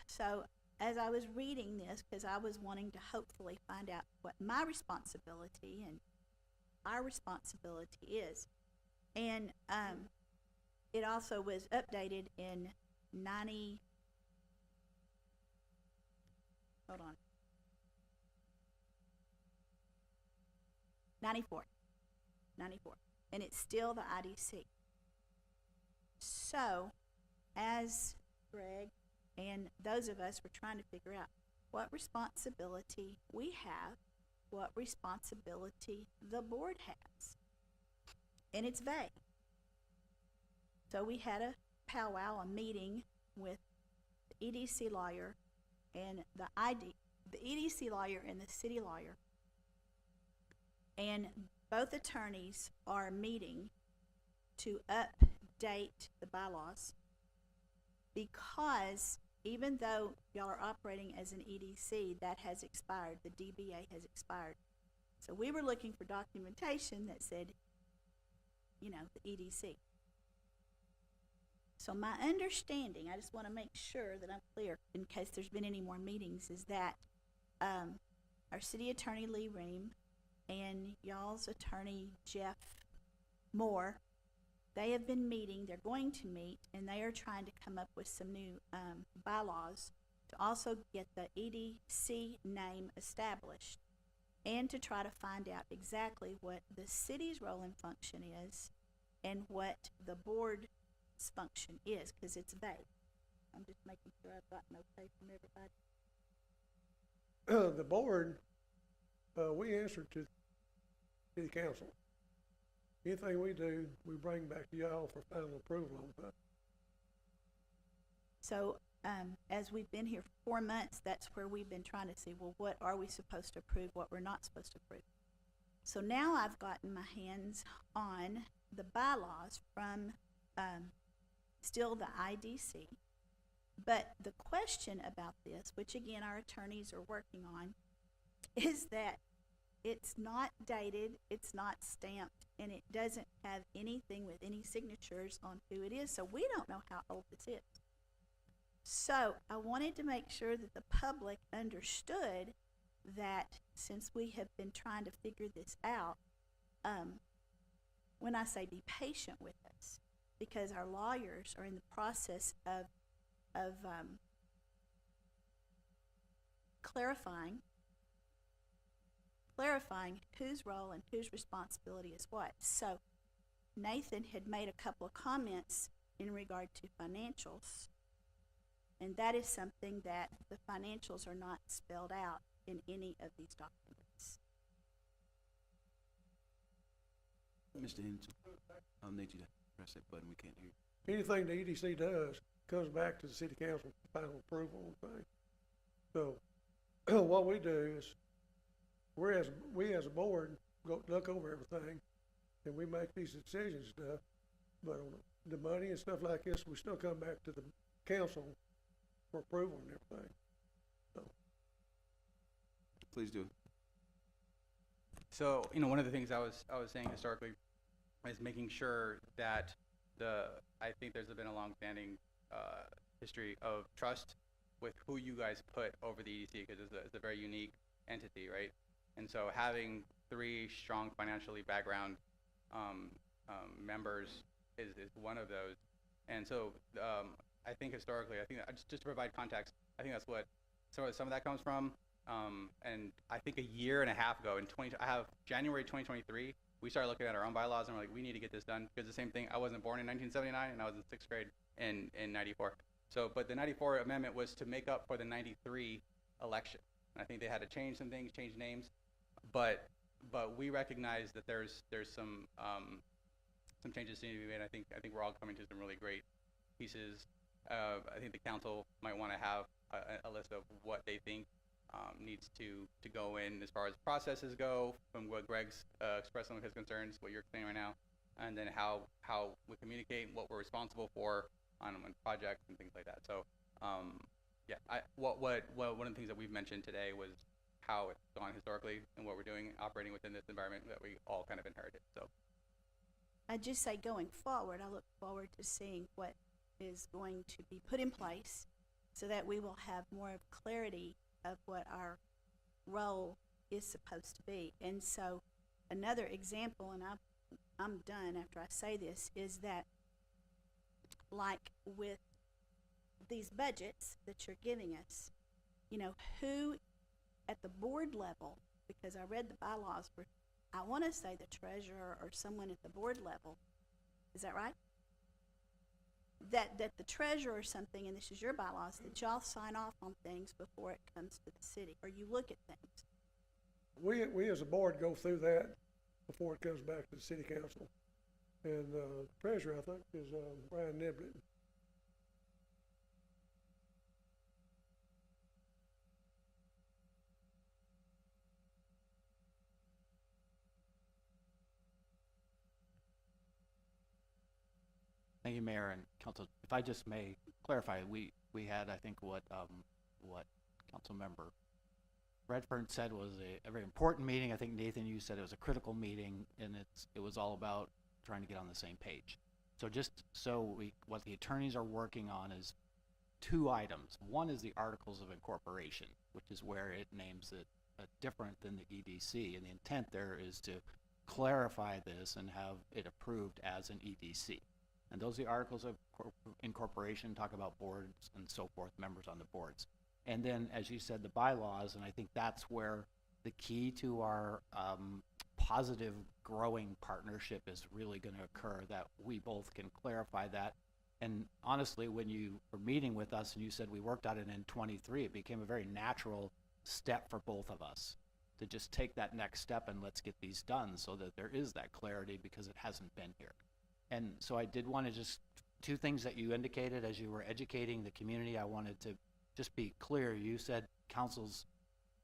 So as I was reading this, because I was wanting to hopefully find out what my responsibility and our responsibility is, and it also was updated in 94, and it's still the IDC. So, as Greg and those of us were trying to figure out what responsibility we have, what responsibility the board has, and it's vague. So we had a powwow, a meeting with the EDC lawyer and the EDC lawyer and the city lawyer, and both attorneys are meeting to update the bylaws, because even though y'all are operating as an EDC, that has expired. The DBA has expired. So we were looking for documentation that said, the EDC. So my understanding, I just want to make sure that I'm clear in case there's been any more meetings, is that our city attorney Lee Ream and y'all's attorney Jeff Moore, they have been meeting, they're going to meet, and they are trying to come up with some new bylaws to also get the EDC name established and to try to find out exactly what the city's role and function is and what the board's function is, because it's vague. I'm just making sure I've gotten okay from everybody. The board, we answer to the council. Anything we do, we bring back to y'all for final approval on that. So as we've been here for 4 months, that's where we've been trying to see, well, what are we supposed to approve, what we're not supposed to approve. So now I've gotten my hands on the bylaws from still the IDC. But the question about this, which again our attorneys are working on, is that it's not dated, it's not stamped, and it doesn't have anything with any signatures on who it is, so we don't know how old this is. So I wanted to make sure that the public understood that since we have been trying to figure this out, when I say be patient with us, because our lawyers are in the process of clarifying whose role and whose responsibility is what. So Nathan had made a couple of comments in regard to financials, and that is something that the financials are not spelled out in any of these documents. Mr. Henson, I'll need you to press that button. We can't hear you. Anything the EDC does comes back to the city council for final approval on things. So what we do is, we as a board go look over everything, and we make these decisions and stuff, but on the money and stuff like this, we still come back to the council for approval and everything. So, Please do. So, you know, one of the things I was saying historically is making sure that I think there's been a long-standing history of trust with who you guys put over the EDC, because it's a very unique entity, right? And so having 3 strong financially background members is one of those. And so I think historically, I think that, just to provide context, I think that's what some of that comes from. And I think a year and a half ago, January 2023, we started looking at our own bylaws, and we're like, we need to get this done, because the same thing, I wasn't born in 1979, and I was in 6th grade in 94. So, but the 94 amendment was to make up for the 93 election. And I think they had to change some things, change names, but we recognize that there's some changes to need to be made. I think we're all coming to some really great pieces. I think the council might want to have a list of what they think needs to go in as far as processes go, from what Greg's expressed some of his concerns, what you're saying right now, and then how we communicate, what we're responsible for on projects and things like that. So yeah, one of the things that we've mentioned today was how it's gone historically and what we're doing operating within this environment that we all kind of inherited. So I just say going forward, I look forward to seeing what is going to be put in place so that we will have more of clarity of what our role is supposed to be. And so another example, and I'm done after I say this, is that like with these budgets that you're giving us, you know, who at the board level, because I read the bylaws for, I want to say the treasurer or someone at the board level, is that right? That the treasurer or something, and this is your bylaws, that y'all sign off on things before it comes to the city, or you look at things. we as a board go through that before it comes back to the city council. And treasurer, I think, is Brian Niblett. Thank you, Mayor and Council. If I just may clarify, we had, I think, what Council Member Redfern said was a very important meeting. I think, Nathan, you said it was a critical meeting, and it was all about trying to get on the same page. So just so what the attorneys are working on is 2 items. One is the Articles of Incorporation, which is where it names it different than the EDC, and the intent there is to clarify this and have it approved as an EDC. And those are the Articles of Incorporation, talk about boards and so forth, members on the boards. And then, as you said, the bylaws, and I think that's where the key to our positive growing partnership is really going to occur, that we both can clarify that. And honestly, when you were meeting with us and you said we worked on it in 23, it became a very natural step for both of us to just take that next step and let's get these done so that there is that clarity, because it hasn't been here. And so I did want to just, 2 things that you indicated as you were educating the community, I wanted to just be clear. You said council's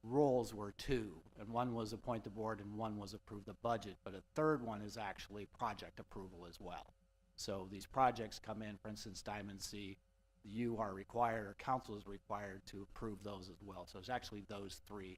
roles were 2, and one was appoint the board and one was approve the budget, but a third one is actually project approval as well. So these projects come in, for instance, Diamond C, you are required, or council is required to approve those as well. So it's actually those 3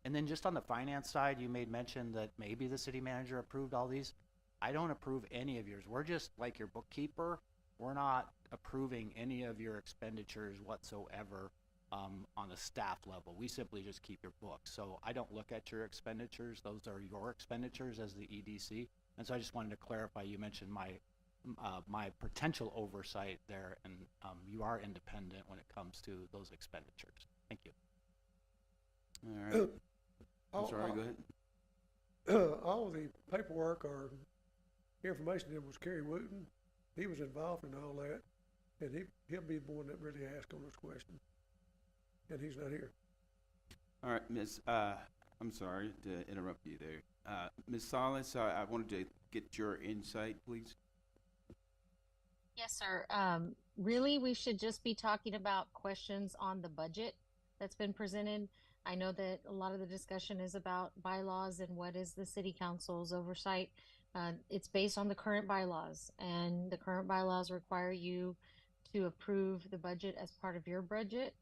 And then just on the finance side, you made mention that maybe the city manager approved all these. I don't approve any of yours. We're just like your bookkeeper. We're not approving any of your expenditures whatsoever on a staff level. We simply just keep your books. So I don't look at your expenditures. Those are your expenditures as the EDC. And so I just wanted to clarify, you mentioned my potential oversight there, and you are independent when it comes to those expenditures. Thank you. All right. I'm All- sorry, go ahead. all the paperwork or information that was Kerry Wooten, he was involved in all that, and he'll be the one that really asked on those questions. And he's not here. All right, Ms., I'm sorry to interrupt you there. Ms. Salas, I wanted to get your insight, please. Yes, sir. Really, we should just be talking about questions on the budget that's been presented. I know that a lot of the discussion is about bylaws and what is the city council's oversight. It's based on the current bylaws, and the current bylaws require you to approve the budget as part of your budget.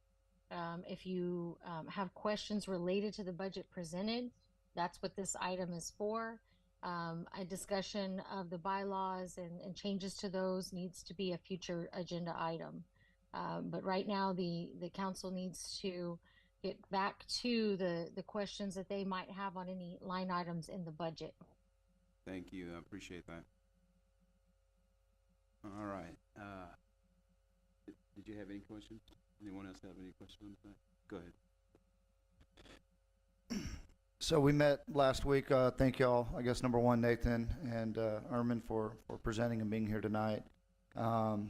If you have questions related to the budget presented, that's what this item is for. A discussion of the bylaws and changes to those needs to be a future agenda item. But right now, the council needs to get back to the questions that they might have on any line items in the budget. Thank you, I appreciate that. All right, did you have any questions? Anyone else have any questions on that? Go ahead. So we met last week. Thank y'all. I guess number one, Nathan and Erman for presenting and being here tonight. I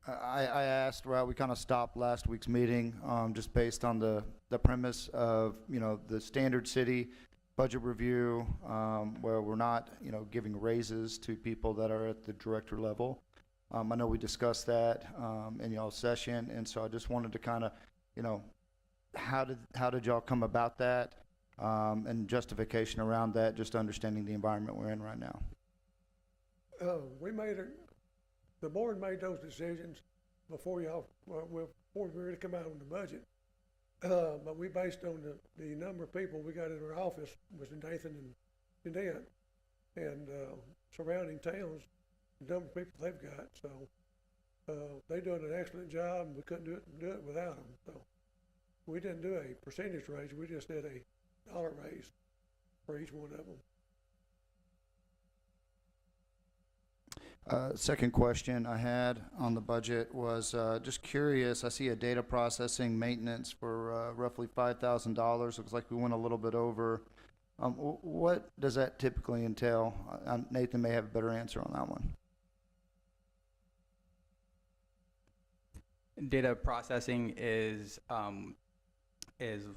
asked, well, we kind of stopped last week's meeting just based on the premise of, the standard city budget review where we're not, giving raises to people that are at the director level. I know we discussed that in y'all's session, and so I just wanted to kind of, how did y'all come about that and justification around that, just understanding the environment we're in right now. The board made those decisions before before we really come out on the budget. But we based on the number of people we got in our office was Nathan and Jeanette, and surrounding towns, the number of people they've got. So they doing an excellent job, and we couldn't do it without them. So we didn't do a percentage raise. We just did a dollar raise for each one of them. Second question I had on the budget was just curious. I see a data processing maintenance for roughly $5,000. Looks like we went a little bit over. What does that typically entail? Nathan may have a better answer on that one. Data processing is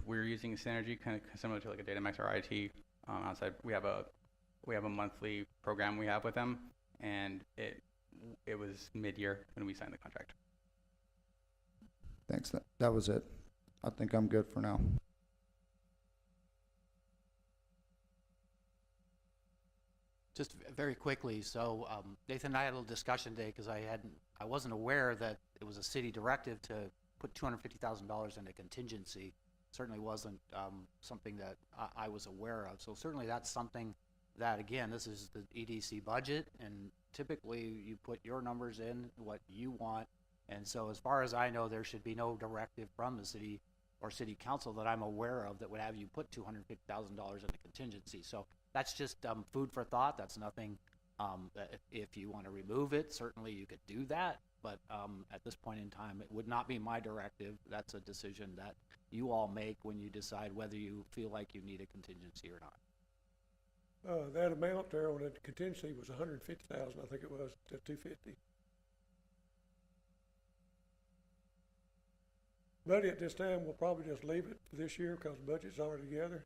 we're using Synergy, kind of similar to like a DataMax or IT. Outside, we have a monthly program we have with them, and it was mid-year when we signed the contract. Thanks. That was it. I think I'm good for now. Just very quickly, so Nathan and I had a little discussion today because I wasn't aware that it was a city directive to put $250,000 in a contingency. Certainly wasn't something that I was aware of. So certainly that's something that, again, this is the EDC budget, and typically you put your numbers in, what you want. And so as far as I know, there should be no directive from the city or city council that I'm aware of that would have you put $250,000 in a contingency. So that's just food for thought. That's nothing, that if you want to remove it, certainly you could do that. But at this point in time, it would not be my directive. That's a decision that you all make when you decide whether you feel like you need a contingency or not. That amount there on the contingency was $150,000, I think it was, to $250,000. But at this time, we'll probably just leave it for this year because the budget's already together.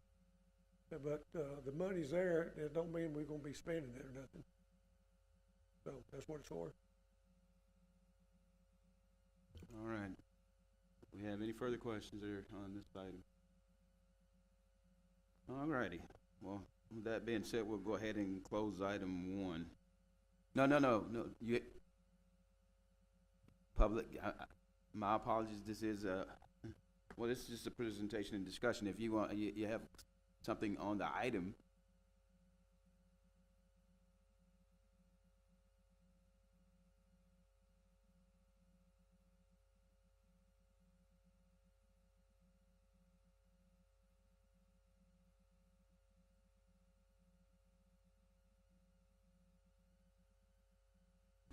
But the money's there. It don't mean we're going to be spending it or nothing. So that's what it's for. All right. We have any further questions there on this item? All righty. Well, with that being said, we'll go ahead and close item 1. No. You public. My apologies. This is this is just a presentation and discussion. If you want, you have something on the item.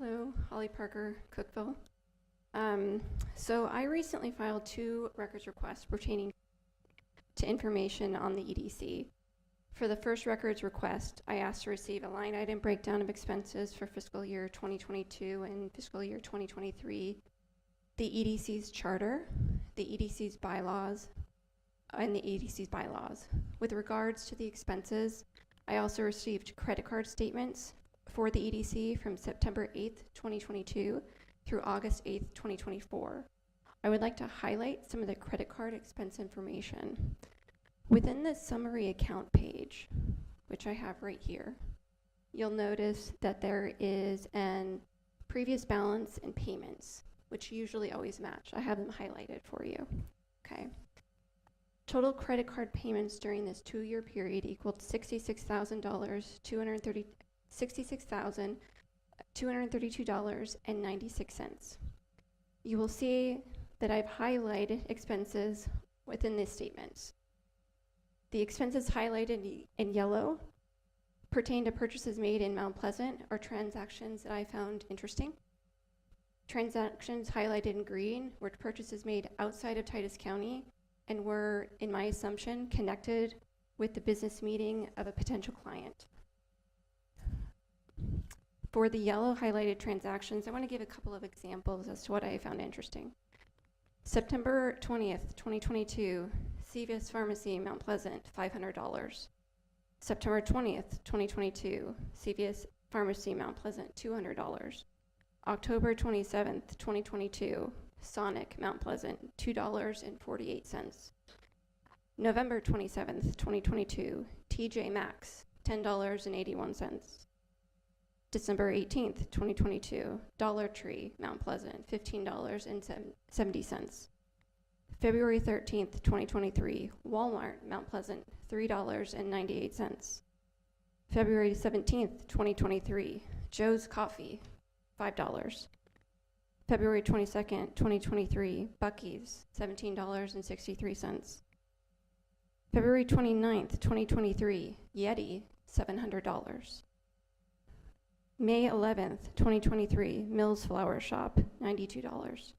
Hello, Holly Parker, Cookville. So I recently filed 2 records requests pertaining to information on the EDC. For the first records request, I asked to receive a line item breakdown of expenses for fiscal year 2022 and fiscal year 2023, the EDC's charter, the EDC's bylaws, and the EDC's bylaws. With regards to the expenses, I also received credit card statements for the EDC from September 8th, 2022 through August 8th, 2024. I would like to highlight some of the credit card expense information. Within the summary account page, which I have right here, you'll notice that there is an previous balance and payments, which usually always match. I have them highlighted for you. Okay. Total credit card payments during this 2-year period equaled $66,232.96. You will see that I've highlighted expenses within this statement. The expenses highlighted in yellow pertain to purchases made in Mount Pleasant or transactions that I found interesting. Transactions highlighted in green were purchases made outside of Titus County and were, in my assumption, connected with the business meeting of a potential client. For the yellow highlighted transactions, I want to give a couple of examples as to what I found interesting. September 20th, 2022, CVS Pharmacy, Mount Pleasant, $500. September 20th, 2022, CVS Pharmacy, Mount Pleasant, $200. October 27th, 2022, Sonic, Mount Pleasant, $2.48. November 27th, 2022, TJ Maxx, $10.81. December 18th, 2022, Dollar Tree, Mount Pleasant, $15.70. February 13th, 2023, Walmart, Mount Pleasant, $3.98. February 17th, 2023, Joe's Coffee, $5. February 22nd, 2023, Buc-ee's, $17.63. February 29th, 2023, Yeti, $700. May 11th, 2023, Mills Flower Shop, $92.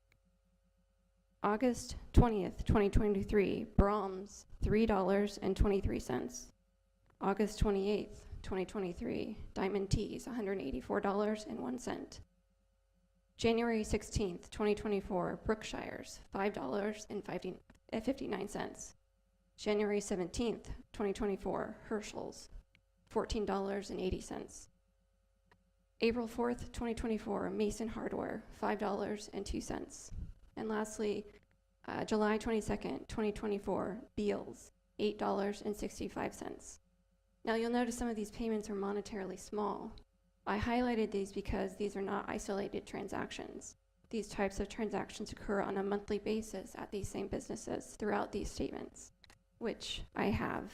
August 20th, 2023, Brahms, $3.23. August 28th, 2023, Diamond Teas, $184.01. January 16th, 2024, Brookshire's, $5.59. January 17th, 2024, Herschel's, $14.80. April 4th, 2024, Mason Hardware, $5.02. And lastly, July 22nd, 2024, Beals, $8.65. Now you'll notice some of these payments are monetarily small. I highlighted these because these are not isolated transactions. These types of transactions occur on a monthly basis at these same businesses throughout these statements, which I have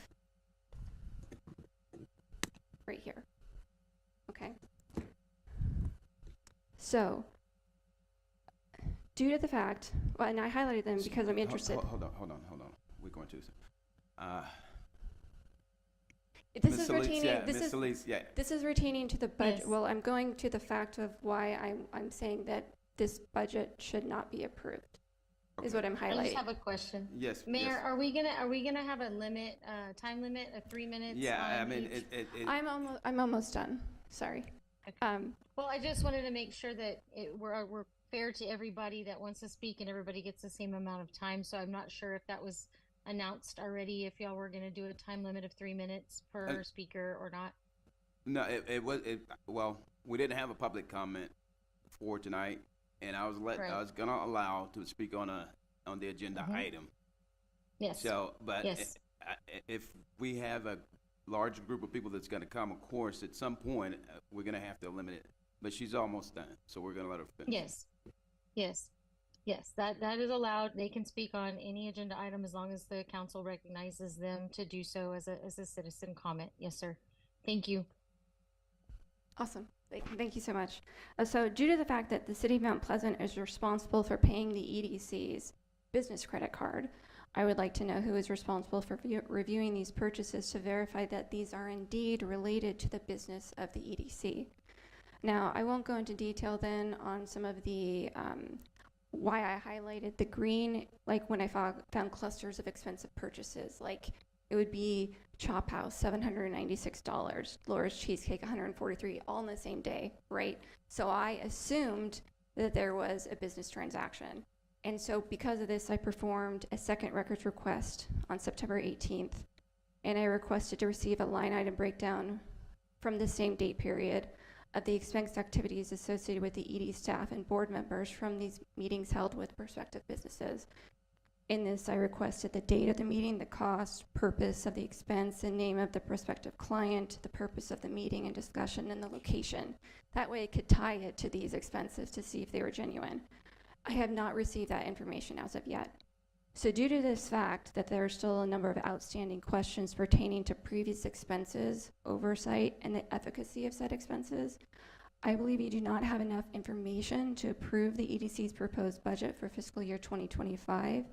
right here. Okay? So, due to the fact, well, and I highlighted them because I'm interested. Hold on. We're going to. This Ms. is Solis, retaining. yeah, This Ms. is Solis, yeah. this is retaining to the budget. Yes. Well, I'm going to the fact of why I'm saying that this budget should not be approved. Is Okay. what I'm I just highlighting. have a question. Yes. Mayor, yes. are we gonna have a limit, time limit of 3 minutes? Yeah, I on mean, each? I'm almost done. Sorry. Okay. Well, I just wanted to make sure that we're fair to everybody that wants to speak and everybody gets the same amount of time. So I'm not sure if that was announced already, if y'all were gonna do a time limit of 3 minutes per speaker or not. No, well, we didn't have a public comment for tonight, and I was Right. I was gonna allow to speak on the agenda Mhm. item. Yes. So, but Yes. if we have a large group of people that's gonna come, of course, at some point, we're gonna have to limit it. But she's almost done, so we're gonna let her finish. Yes. Yes. Yes, that is allowed. They can speak on any agenda item as long as the council recognizes them to do so as a citizen comment. Yes, sir. Thank you. Awesome. Thank you so much. So due to the fact that the city of Mount Pleasant is responsible for paying the EDC's business credit card, I would like to know who is responsible for reviewing these purchases to verify that these are indeed related to the business of the EDC. Now, I won't go into detail then on some of the why I highlighted the green, like when I found clusters of expensive purchases, like it would be Chop House, $796, Laura's Cheesecake, $143, all in the same day, right? So I assumed that there was a business transaction. And so because of this, I performed a second records request on September 18th, and I requested to receive a line item breakdown from the same date period of the expense activities associated with the ED staff and board members from these meetings held with prospective businesses. In this, I requested the date of the meeting, the cost, purpose of the expense, and name of the prospective client, the purpose of the meeting and discussion, and the location. That way I could tie it to these expenses to see if they were genuine. I have not received that information as of yet. So due to this fact that there are still a number of outstanding questions pertaining to previous expenses, oversight, and the efficacy of said expenses, I believe you do not have enough information to approve the EDC's proposed budget for fiscal year 2025.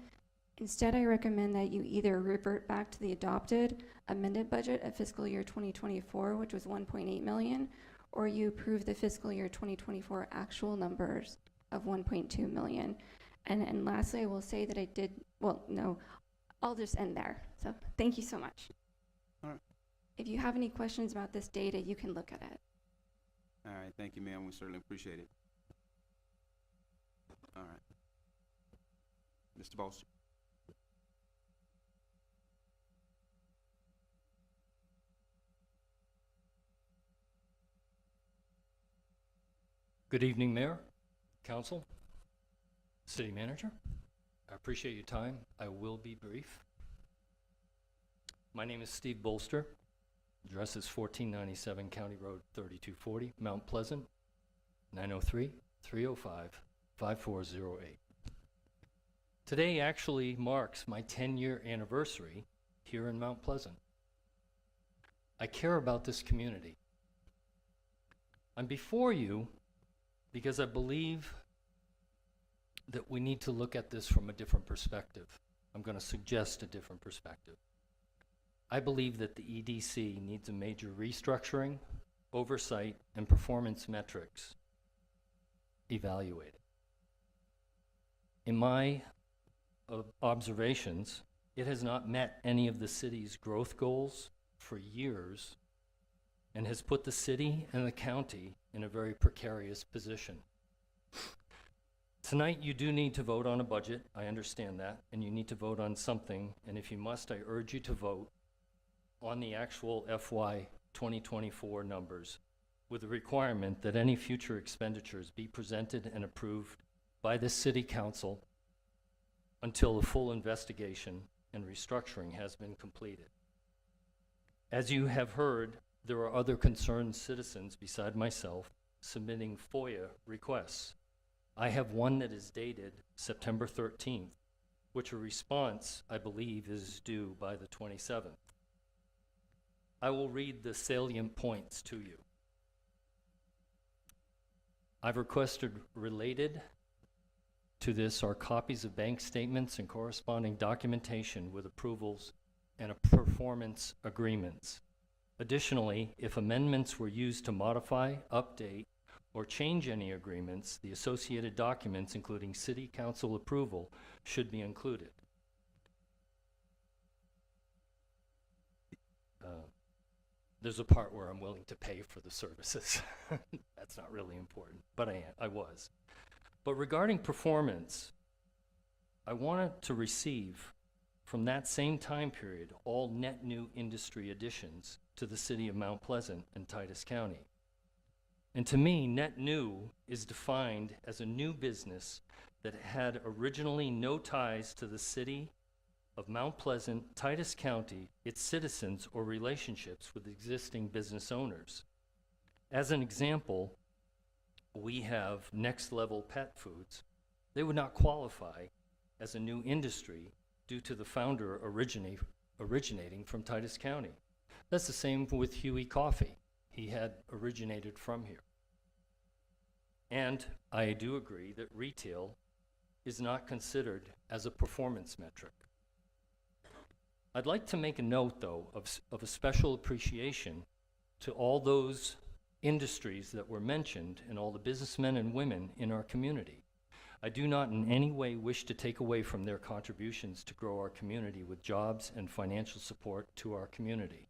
Instead, I recommend that you either revert back to the adopted amended budget of fiscal year 2024, which was 1.8 million, or you approve the fiscal year 2024 actual numbers of 1.2 million. And lastly, I will say that I did, well, no, I'll just end there. So thank you so much. All right. If you have any questions about this data, you can look at it. All right, thank you, ma'am. We certainly appreciate it. All right. Mr. Bolster. Good evening, Mayor, Council, City Manager. I appreciate your time. I will be brief. My name is Steve Bolster. Address is 1497 County Road 3240, Mount Pleasant, 903-305-5408. Today actually marks my 10-year anniversary here in Mount Pleasant. I care about this community. I'm before you because I believe that we need to look at this from a different perspective. I'm going to suggest a different perspective. I believe that the EDC needs a major restructuring, oversight, and performance metrics evaluated. In my observations, it has not met any of the city's growth goals for years and has put the city and the county in a very precarious position. Tonight, you do need to vote on a budget. I understand that, and you need to vote on something. And if you must, I urge you to vote on the actual FY 2024 numbers with the requirement that any future expenditures be presented and approved by the City Council until the full investigation and restructuring has been completed. As you have heard, there are other concerned citizens beside myself submitting FOIA requests. I have one that is dated September 13th, which a response, I believe, is due by the 27th. I will read the salient points to you. I've requested related to this are copies of bank statements and corresponding documentation with approvals and performance agreements. Additionally, if amendments were used to modify, update, or change any agreements, the associated documents, including City Council approval, should be included. There's a part where I'm willing to pay for the services. That's not really important, but I was. But regarding performance, I wanted to receive from that same time period all net new industry additions to the city of Mount Pleasant and Titus County. And to me, net new is defined as a new business that had originally no ties to the city of Mount Pleasant, Titus County, its citizens, or relationships with existing business owners. As an example, we have Next Level Pet Foods, They would not qualify as a new industry due to the founder originating from Titus County. That's the same with Huey Coffee. He had originated from here. And I do agree that retail is not considered as a performance metric. I'd like to make a note, though, of a special appreciation to all those industries that were mentioned and all the businessmen and women in our community. I do not in any way wish to take away from their contributions to grow our community with jobs and financial support to our community.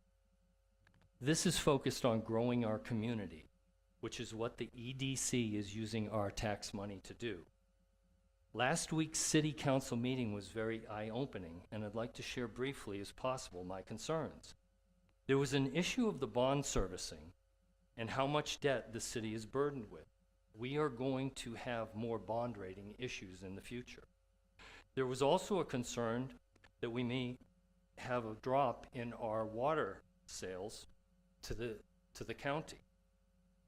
This is focused on growing our community, which is what the EDC is using our tax money to do. Last week's city council meeting was very eye-opening, and I'd like to share briefly as possible my concerns. There was an issue of the bond servicing and how much debt the city is burdened with. We are going to have more bond rating issues in the future. There was also a concern that we may have a drop in our water sales to the county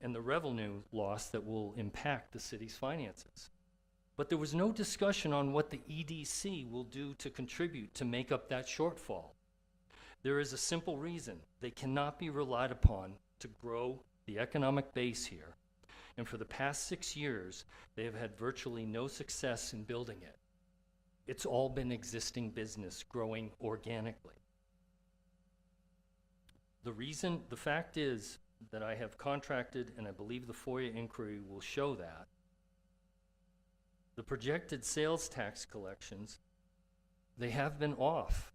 and the revenue loss that will impact the city's finances. But there was no discussion on what the EDC will do to contribute to make up that shortfall. There is a simple reason. They cannot be relied upon to grow the economic base here. And for the past 6 years, they have had virtually no success in building it. It's all been existing business growing organically. The fact is that I have contracted, and I believe the FOIA inquiry will show that, the projected sales tax collections, they have been off.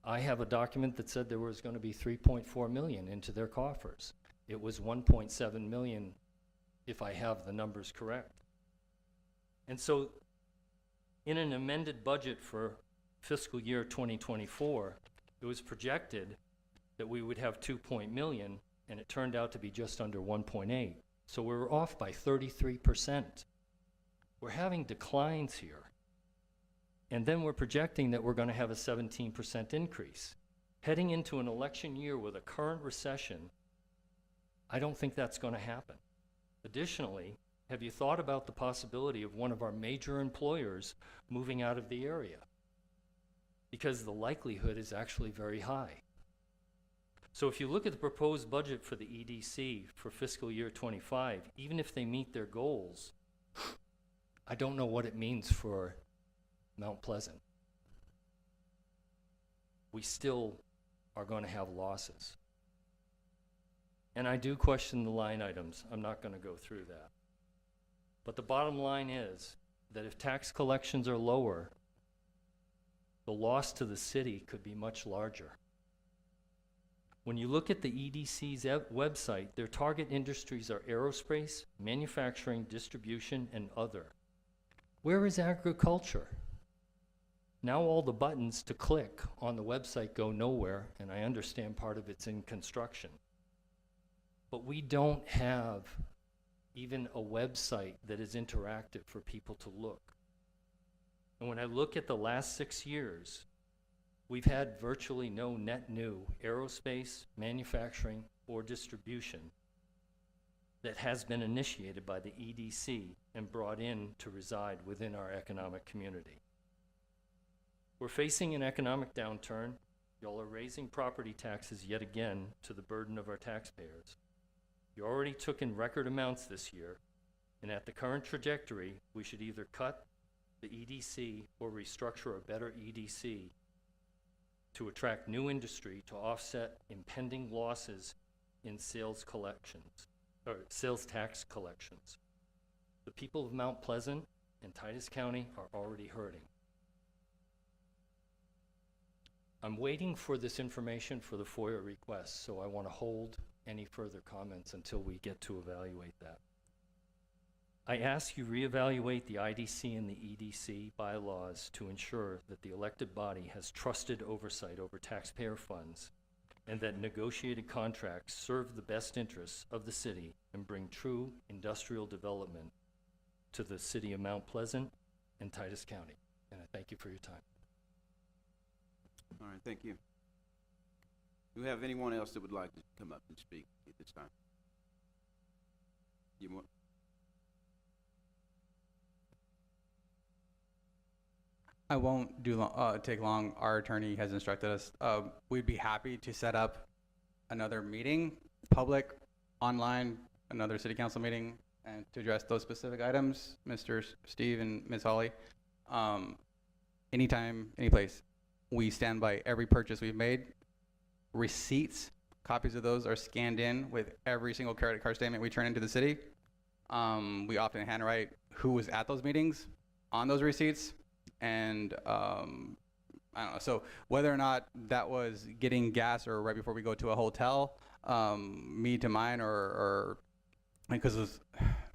I have a document that said there was going to be 3.4 million into their coffers. It was 1.7 million, if I have the numbers correct. And so, in an amended budget for fiscal year 2024, it was projected that we would have 2 million, and it turned out to be just under 1.8. So we were off by 33%. We're having declines here. And then we're projecting that we're going to have a 17% increase. Heading into an election year with a current recession, I don't think that's going to happen. Additionally, have you thought about the possibility of one of our major employers moving out of the area? Because the likelihood is actually very high. So if you look at the proposed budget for the EDC for fiscal year 25, even if they meet their goals, I don't know what it means for Mount Pleasant. We still are going to have losses. And I do question the line items. I'm not going to go through that. But the bottom line is that if tax collections are lower, the loss to the city could be much larger. When you look at the EDC's website, their target industries are aerospace, manufacturing, distribution, and other. Where is agriculture? Now all the buttons to click on the website go nowhere, and I understand part of it's in construction. But we don't have even a website that is interactive for people to look. And when I look at the last 6 years, we've had virtually no net new aerospace, manufacturing, or distribution that has been initiated by the EDC and brought in to reside within our economic community. We're facing an economic downturn. Y'all are raising property taxes yet again to the burden of our taxpayers. You already took in record amounts this year, and at the current trajectory, we should either cut the EDC or restructure a better EDC to attract new industry to offset impending losses in sales collections, or sales tax collections. The people of Mount Pleasant and Titus County are already hurting. I'm waiting for this information for the FOIA request, so I want to hold any further comments until we get to evaluate that. I ask you reevaluate the IDC and the EDC bylaws to ensure that the elected body has trusted oversight over taxpayer funds and that negotiated contracts serve the best interests of the city and bring true industrial development to the city of Mount Pleasant and Titus County. And I thank you for your time. All right, thank you. Do we have anyone else that would like to come up and speak at this time? You want? I won't take long. Our attorney has instructed us. We'd be happy to set up another meeting, public, online, another city council meeting, and to address those specific items, Mr. Steve and Ms. Holly. Anytime, any place. We stand by every purchase we've made. Receipts, copies of those are scanned in with every single credit card statement we turn into the city. We often handwrite who was at those meetings on those receipts. And I don't know, so whether or not that was getting gas or right before we go to a hotel, me to mine, or because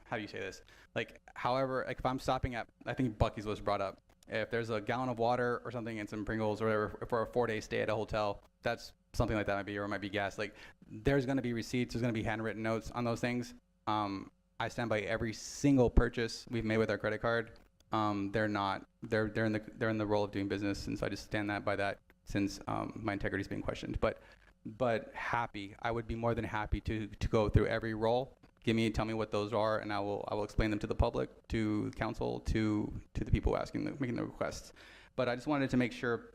how do you say this? Like, however, like if I'm stopping at, I think Buc-ee's was brought up. If there's a gallon of water or something and some Pringles or whatever for a 4-day stay at a hotel, that's something like that might be, or it might be gas. Like, there's going to be receipts, there's going to be handwritten notes on those things. I stand by every single purchase we've made with our credit card. They're in the role of doing business, and so I just stand by that since my integrity is being questioned. But happy, I would be more than happy to go through every role. Tell me what those are, and I will explain them to the public, to council, to the people making the requests. But I just wanted to make sure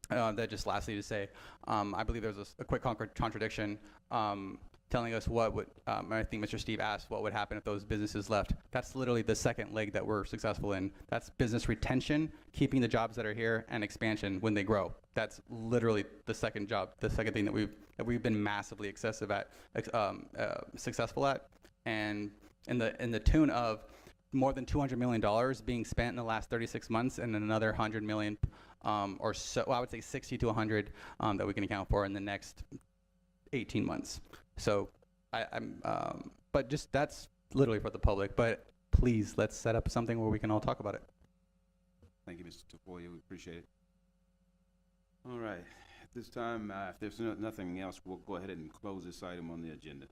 that just lastly to say, I believe there's a quick contradiction. Telling us what would, I think Mr. Steve asked what would happen if those businesses left. That's literally the second leg that we're successful in. That's business retention, keeping the jobs that are here, and expansion when they grow. That's literally the second thing that we've been massively successful at, and in the tune of more than $200 million being spent in the last 36 months, and another 100 million or so. Well, I would say 60 to 100 that we can account for in the next 18 months. So but just that's literally for the public, but please let's set up something where we can all talk about it. Thank you, Mr. Tafoya. We appreciate it. All right. At this time, if there's nothing else, we'll go ahead and close this item on the agenda.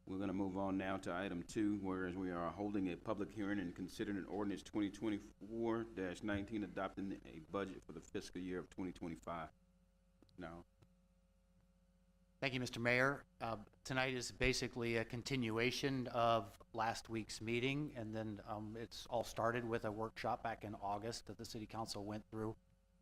We're going to move on now to item 2, whereas we are holding a public hearing and considering an ordinance 2024-19 adopting a budget for the fiscal year of 2025. Now. Thank you, Mr. Mayor. Tonight is basically a continuation of last week's meeting, and then it's all started with a workshop back in August that the City Council went through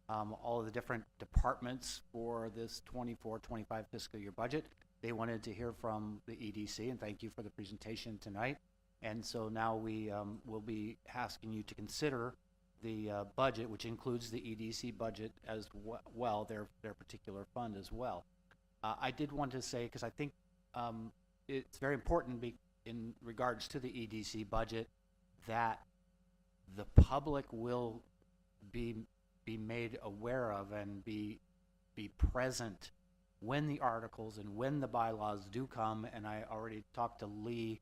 all of the different departments for this 24-25 fiscal year budget. They wanted to hear from the EDC, and thank you for the presentation tonight. And so now we will be asking you to consider the budget, which includes the EDC budget as well, their particular fund as well. I did want to say, because I think it's very important in regards to the EDC budget, that the public will be made aware of and be present when the articles and when the bylaws do come. And I already talked to Lee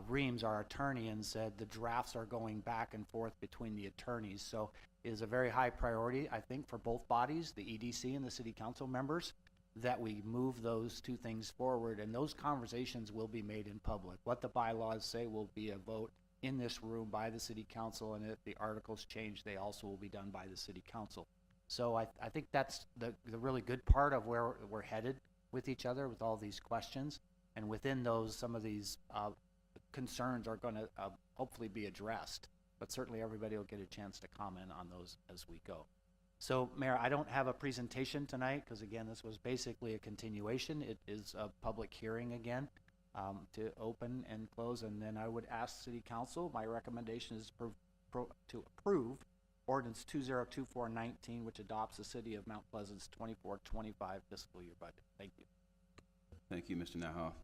Reams, our attorney, and said the drafts are going back and forth between the attorneys. So it is a very high priority, I think, for both bodies, the EDC and the City Council members, that we move those two things forward, and those conversations will be made in public. What the bylaws say will be a vote in this room by the City Council, and if the articles change, they also will be done by the City Council. So I think that's the really good part of where we're headed with each other with all these questions, and within those, some of these concerns are going to hopefully be addressed, but certainly everybody will get a chance to comment on those as we go. So, Mayor, I don't have a presentation tonight because, again, this was basically a continuation. It is a public hearing again to open and close, and then I would ask City Council, my recommendation is to approve Ordinance 2024-19, which adopts the City of Mount Pleasant's 24-25 fiscal year budget. Thank you. Thank you, Mr. Nahoff.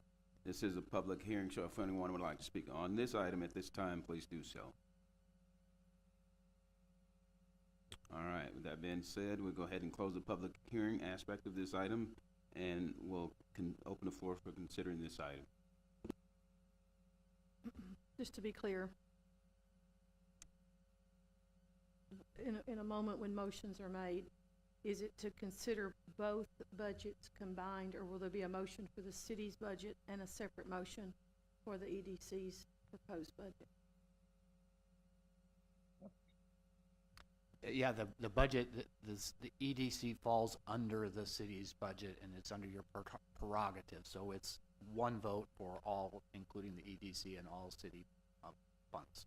This is a public hearing, so if anyone would like to speak on this item at this time, please do so. All right, with that being said, we'll go ahead and close the public hearing aspect of this item, and we'll open the floor for considering this item. Just to be clear, in a moment when motions are made, is it to consider both budgets combined, or will there be a motion for the city's budget and a separate motion for the EDC's proposed budget? Yeah, the budget, the EDC falls under the city's budget, and it's under your prerogative. So it's one vote for all, including the EDC and all city funds.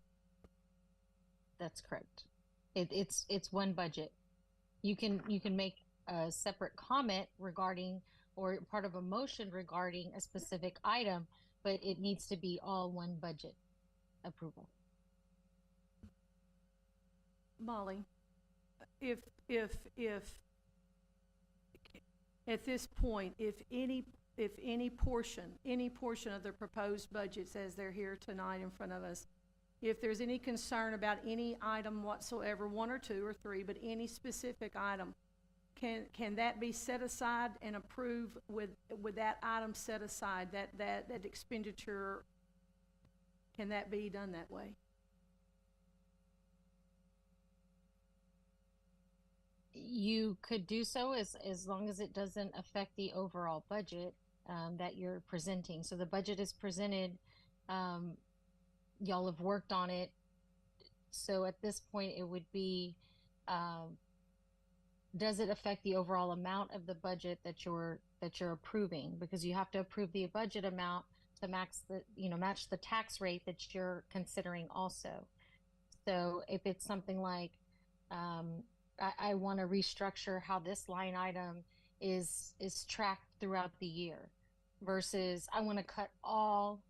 That's correct. It's one budget. You can make a separate comment regarding or part of a motion regarding a specific item, but it needs to be all one budget approval. Molly, if at this point, if any portion of the proposed budgets as they're here tonight in front of us, if there's any concern about any item whatsoever, one or two or three, but any specific item, can that be set aside and approved with that item set aside, that expenditure, can that be done that way? You could do so as long as it doesn't affect the overall budget that you're presenting. So the budget is presented, y'all have worked on it. So at this point, it would be, does it affect the overall amount of the budget that you're approving? Because you have to approve the budget amount to match the tax rate that you're considering also. So if it's something like, I want to restructure how this line item is tracked throughout the year versus I want to cut all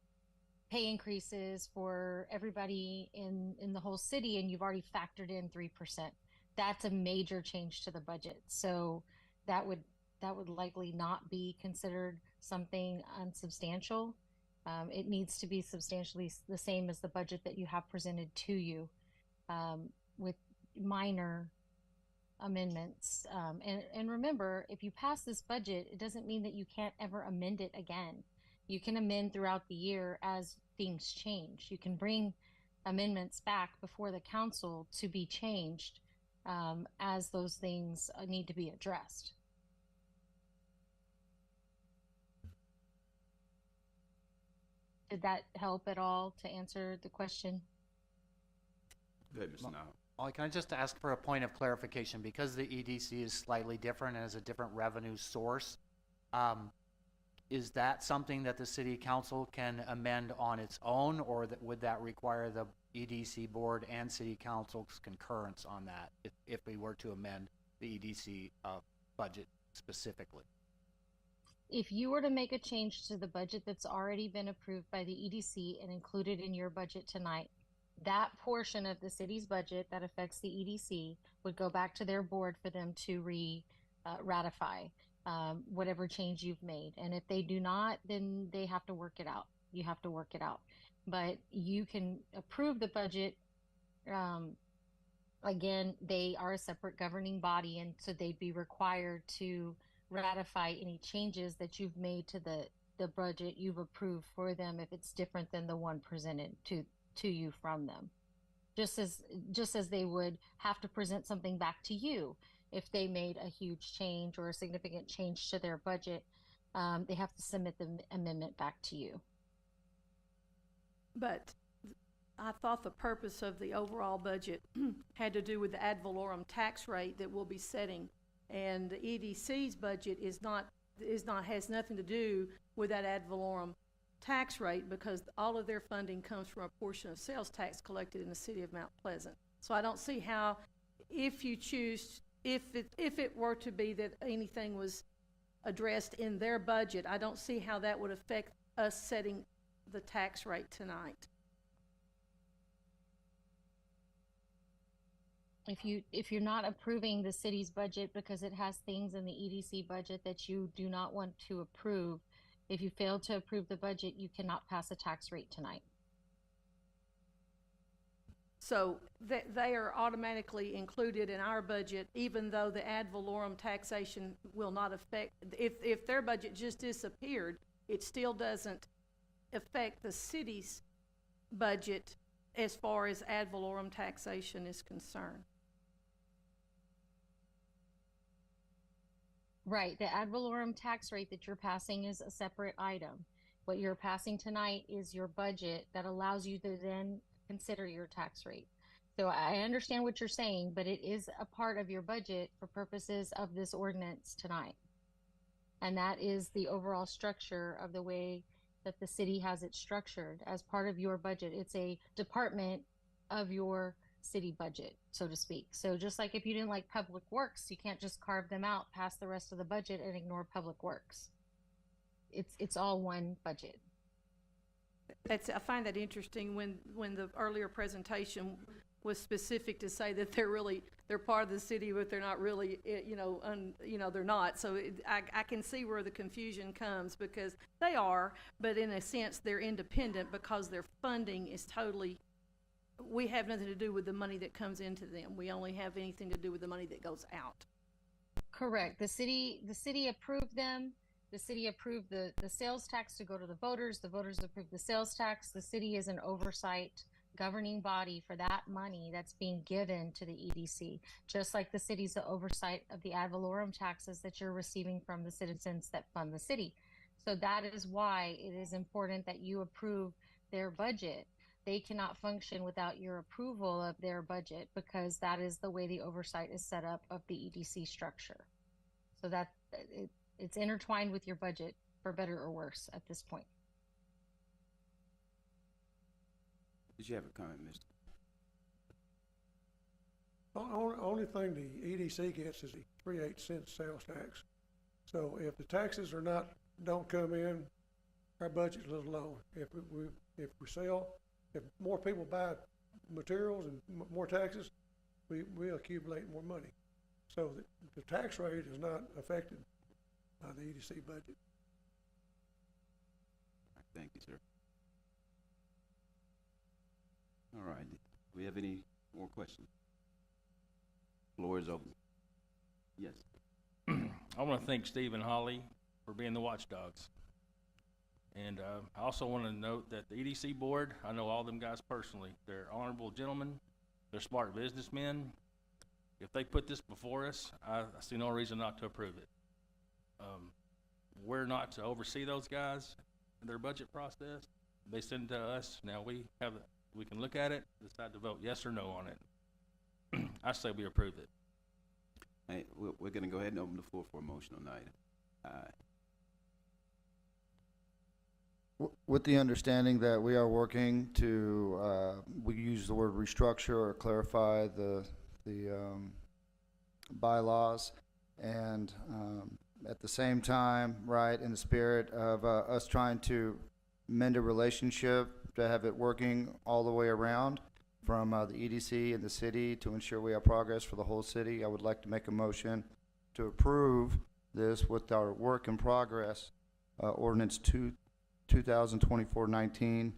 pay increases for everybody in the whole city and you've already factored in 3%. That's a major change to the budget. So that would likely not be considered something unsubstantial. It needs to be substantially the same as the budget that you have presented to you, with minor amendments. And remember, if you pass this budget, it doesn't mean that you can't ever amend it again. You can amend throughout the year as things change. You can bring amendments back before the council to be changed as those things need to be addressed. Did that help at all to answer the question? Go ahead, Mr. Nile. Molly, can I just ask for a point of clarification? Because the EDC is slightly different and has a different revenue source, is that something that the city council can amend on its own, or would that require the EDC board and city council's concurrence on that if we were to amend the EDC budget specifically? If you were to make a change to the budget that's already been approved by the EDC and included in your budget tonight, that portion of the city's budget that affects the EDC would go back to their board for them to ratify whatever change you've made. And if they do not, then they have to work it out. You have to work it out. But you can approve the budget. Again, they are a separate governing body, and so they'd be required to ratify any changes that you've made to the budget you've approved for them if it's different than the one presented to you from them. Just as they would have to present something back to you if they made a huge change or a significant change to their budget, they have to submit the amendment back to you. But I thought the purpose of the overall budget had to do with the ad valorem tax rate that we'll be setting, and the EDC's budget has nothing to do with that ad valorem tax rate because all of their funding comes from a portion of sales tax collected in the city of Mount Pleasant. So I don't see how, if it were to be that anything was addressed in their budget, I don't see how that would affect us setting the tax rate tonight. If you're not approving the city's budget because it has things in the EDC budget that you do not want to approve, if you fail to approve the budget, you cannot pass a tax rate tonight. So they are automatically included in our budget, even though the ad valorem taxation will not affect, if their budget just disappeared, it still doesn't affect the city's budget as far as ad valorem taxation is concerned. Right, the ad valorem tax rate that you're passing is a separate item. What you're passing tonight is your budget that allows you to then consider your tax rate. So I understand what you're saying, but it is a part of your budget for purposes of this ordinance tonight. And that is the overall structure of the way that the city has it structured as part of your budget. It's a department of your city budget, so to speak. So just like if you didn't like public works, you can't just carve them out past the rest of the budget and ignore public works. It's all one budget. I find that interesting when the earlier presentation was specific to say that they're part of the city, but they're not really, they're not. So I can see where the confusion comes, because they are, but in a sense, they're independent because their funding is totally, we have nothing to do with the money that comes into them. We only have anything to do with the money that goes out. Correct. The city approved them. The city approved the sales tax to go to the voters. The voters approved the sales tax. The city is an oversight governing body for that money that's being given to the EDC, just like the city's the oversight of the ad valorem taxes that you're receiving from the citizens that fund the city. So that is why it is important that you approve their budget. They cannot function without your approval of their budget, because that is the way the oversight is set up of the EDC structure. So that it's intertwined with your budget, for better or worse, at this point. Did you have a comment, Mr.? Only thing the EDC gets is the 3/8 cents sales tax. So if the taxes don't come in, our budget's a little low. If we sell, if more people buy materials and more taxes, we accumulate more money. So the tax rate is not affected by the EDC budget. Thank you, sir. All right. Do we have any more questions? Floor is open. Yes. I want to thank Steve and Holly for being the watchdogs. And I also want to note that the EDC board, I know all them guys personally. They're honorable gentlemen. They're smart businessmen. If they put this before us, I see no reason not to approve it. We're not to oversee those guys in their budget process. They send it to us. Now we can look at it, decide to vote yes or no on it. I say we approve it. Hey, we're going to go ahead and open the floor for a motion on the item. With the understanding that we are working to, we use the word restructure or clarify the bylaws, and at the same time, right, in the spirit of us trying to mend a relationship, to have it working all the way around from the EDC and the city to ensure we have progress for the whole city, I would like to make a motion to approve this with our work in progress, ordinance 2024-19.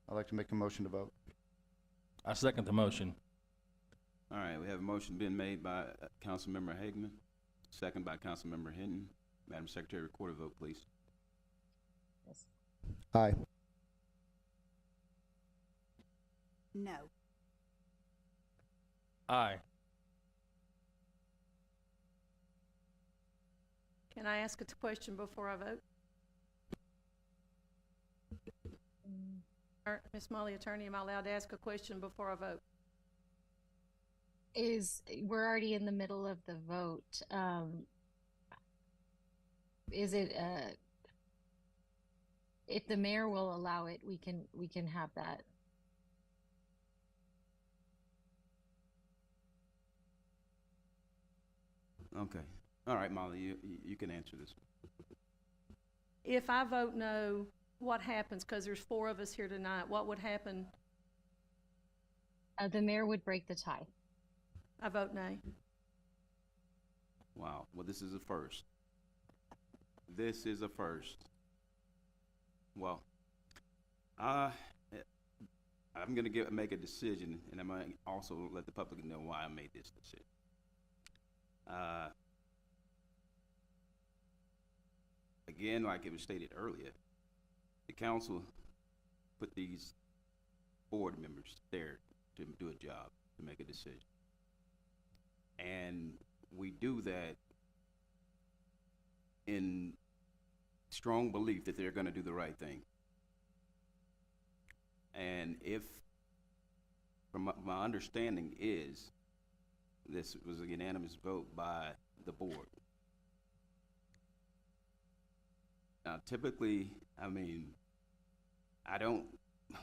I'd like to make a motion to vote. I second the motion. All right, we have a motion being made by Councilmember Hageman, second by Councilmember Hinton. Madam Secretary, record a vote, please. Yes. Aye. No. Aye. Can I ask a question before I vote? Ms. Molly, attorney, am I allowed to ask a question before I vote? We're already in the middle of the vote. Is it, if the mayor will allow it, we can have that. Okay. All right, Molly, you can answer this. If I vote no, what happens? Because there's 4 of us here tonight. What would happen? The mayor would break the tie. I vote nay. Wow. Well, this is a first. This is a first. Well, I'm going to make a decision, and I'm going to also let the public know why I made this decision. Again, like it was stated earlier, the council put these board members there to do a job, to make a decision. And we do that in strong belief that they're going to do the right thing. And if, from my understanding is, this was a unanimous vote by the board. Now, typically, I mean, I don't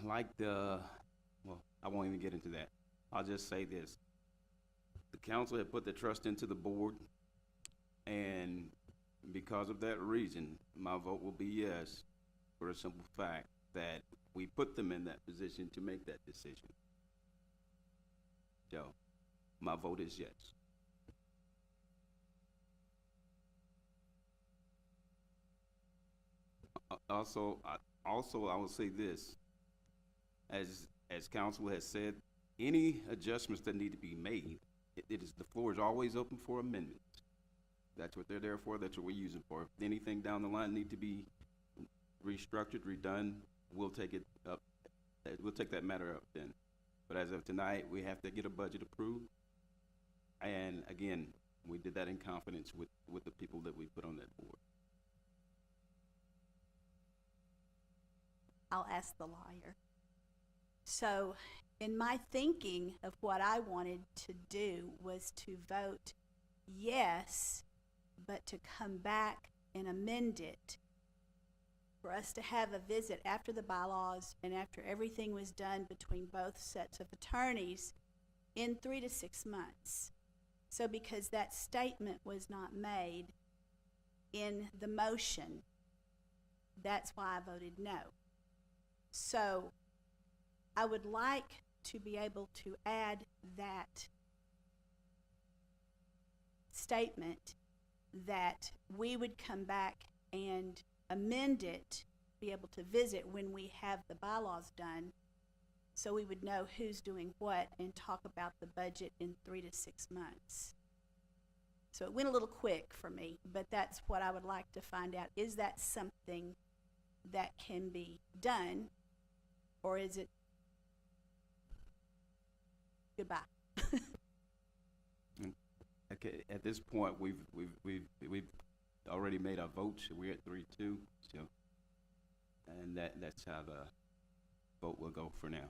like well, I won't even get into that. I'll just say this. The council had put the trust into the board, and because of that reason, my vote will be yes, for the simple fact that we put them in that position to make that decision. So, my vote is yes. Also, I will say this, as council has said, any adjustments that need to be made, the floor is always open for amendments. That's what they're there for, that's what we're using for. If anything down the line need to be restructured, redone, we'll take it up, we'll take that matter up then. But as of tonight, we have to get a budget approved. And again, we did that in confidence with the people that we put on that board. I'll ask the lawyer. So, in my thinking of what I wanted to do was to vote yes, but to come back and amend it for us to have a visit after the bylaws and after everything was done between both sets of attorneys in 3 to 6 months. So because that statement was not made in the motion, that's why I voted no. So I would like to be able to add that statement that we would come back and amend it, be able to visit when we have the bylaws done, so we would know who's doing what and talk about the budget in 3 to 6 months. So it went a little quick for me, but that's what I would like to find out. Is that something that can be done, or is it goodbye? Okay, at this point, we've already made our votes. We're at 3-2, so, and that's how the vote will go for now.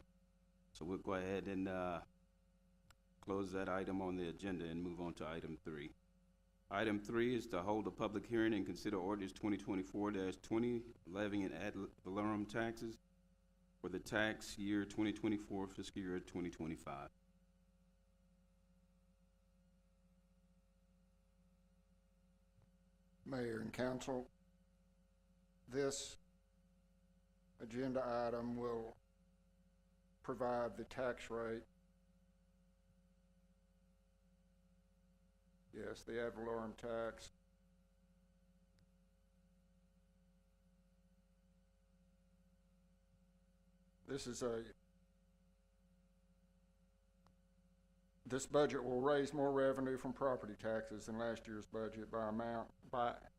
So we'll go ahead and close that item on the agenda and move on to item 3. Item 3 is to hold a public hearing and consider ordinance 2024-20 levying and ad valorem taxes for the tax year 2024, fiscal year 2025. Mayor and council, this agenda item will provide the tax rate. Yes, the ad valorem tax. This budget will raise more revenue from property taxes than last year's budget by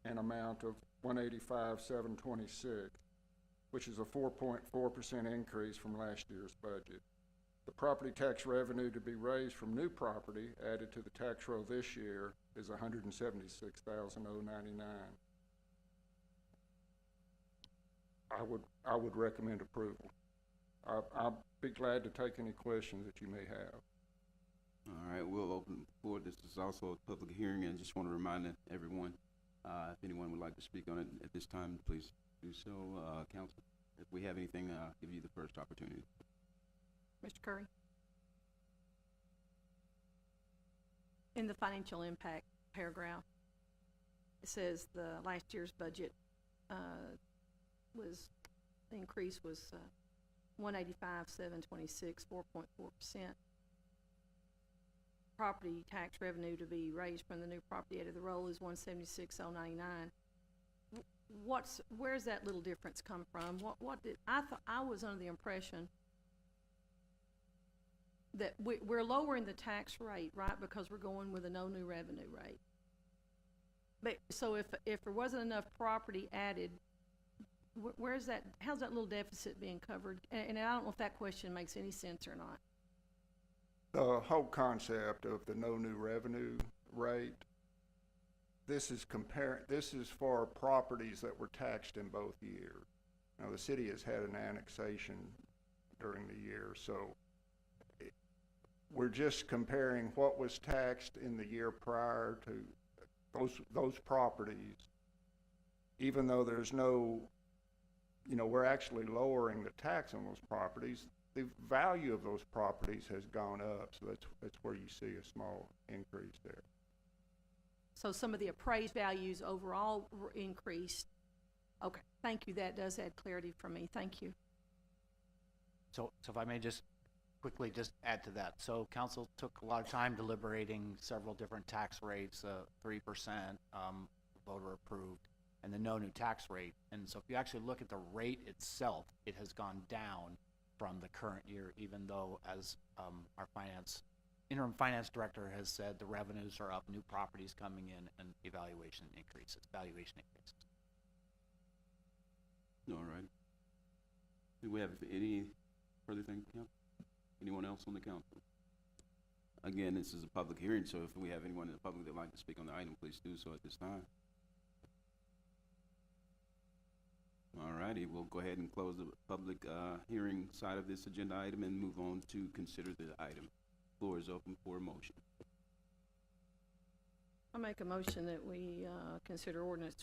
an amount of $185,726, which is a 4.4% increase from last year's budget. The property tax revenue to be raised from new property added to the tax roll this year is $176,099. I would recommend approval. I'll be glad to take any questions that you may have. All right, we'll open the floor. This is also a public hearing, and just want to remind everyone, if anyone would like to speak on it at this time, please do so. Council, if we have anything, I'll give you the first opportunity. Mr. Curry? In the financial impact paragraph, it says the last year's budget the increase was $185,726, 4.4%. Property tax revenue to be raised from the new property added to the roll is $176,099. Where's that little difference come from? I was under the impression that we're lowering the tax rate, right, because we're going with a no new revenue rate. But so if there wasn't enough property added, where's that? How's that little deficit being covered? And I don't know if that question makes any sense or not. The whole concept of the no new revenue rate, this is for properties that were taxed in both years. Now, the city has had an annexation during the year, so we're just comparing what was taxed in the year prior to those properties. Even though there's no, we're actually lowering the tax on those properties, the value of those properties has gone up, so that's where you see a small increase there. So some of the appraised values overall were increased. Okay, thank you. That does add clarity for me. Thank you. So if I may just quickly just add to that. So council took a lot of time deliberating several different tax rates, 3%, voter approved, and the no new tax rate. And so if you actually look at the rate itself, it has gone down from the current year, even though, as our interim finance director has said, the revenues are up, new properties coming in, and valuation increases. All right. Do we have any further things, Council? Anyone else on the council? Again, this is a public hearing, so if we have anyone in the public that would like to speak on the item, please do so at this time. All righty, we'll go ahead and close the public hearing side of this agenda item and move on to consider the item. Floor is open for a motion. I make a motion that we consider ordinance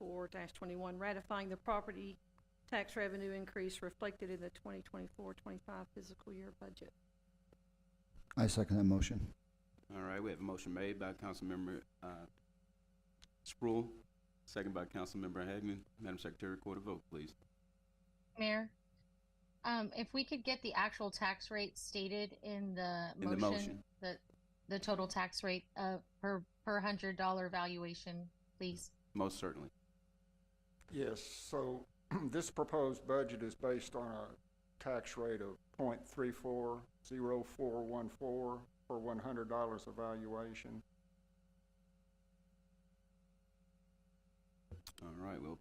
2024-21 ratifying the property tax revenue increase reflected in the 2024-25 fiscal year budget. I second that motion. All right, we have a motion made by Councilmember Sproul, second by Councilmember Hagman. Madam Secretary, record a vote, please. Mayor, if we could get the actual tax rate stated in the In the motion. the total tax rate per $100 valuation, please. Most certainly. Yes, so this proposed budget is based on a tax rate of 0.340414 for $100 of valuation. All right, well.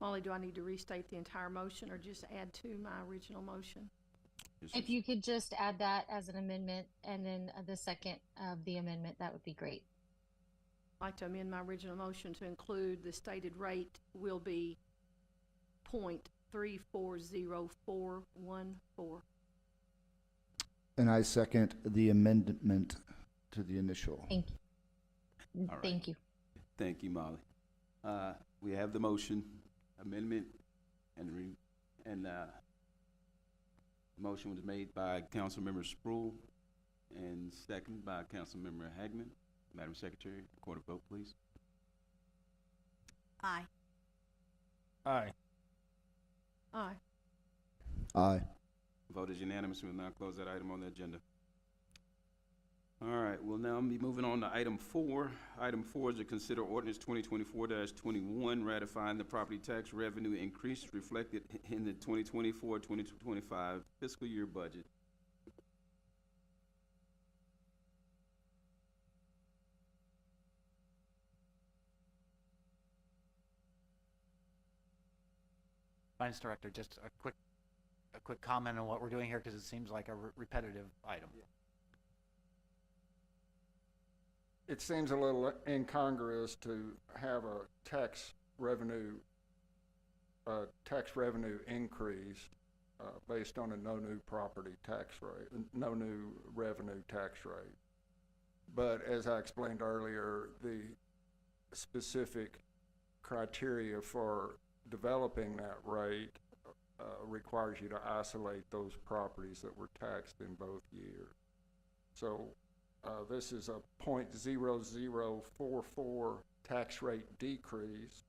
Molly, do I need to restate the entire motion or just add to my original motion? If you could just add that as an amendment and then the second of the amendment, that would be great. I'd like to amend my original motion to include the stated rate will be 0.340414. And I second the amendment to the initial. Thank you. All right. Thank you. Thank you, Molly. We have the motion, amendment, and motion was made by Councilmember Sproul and second by Councilmember Hagman. Madam Secretary, record a vote, please. Aye. Aye. Aye. Aye. Vote is unanimous. We'll now close that item on the agenda. All right, we'll now be moving on to item 4. Item 4 is to consider ordinance 2024-21 ratifying the property tax revenue increase reflected in the 2024-2025 fiscal year budget. Finance Director, just a quick comment on what we're doing here, because it seems like a repetitive item. It seems a little incongruous to have a tax revenue increase based on a no new property tax rate, no new revenue tax rate. But as I explained earlier, the specific criteria for developing that rate requires you to isolate those properties that were taxed in both years. So this is a 0.0044 tax rate decrease,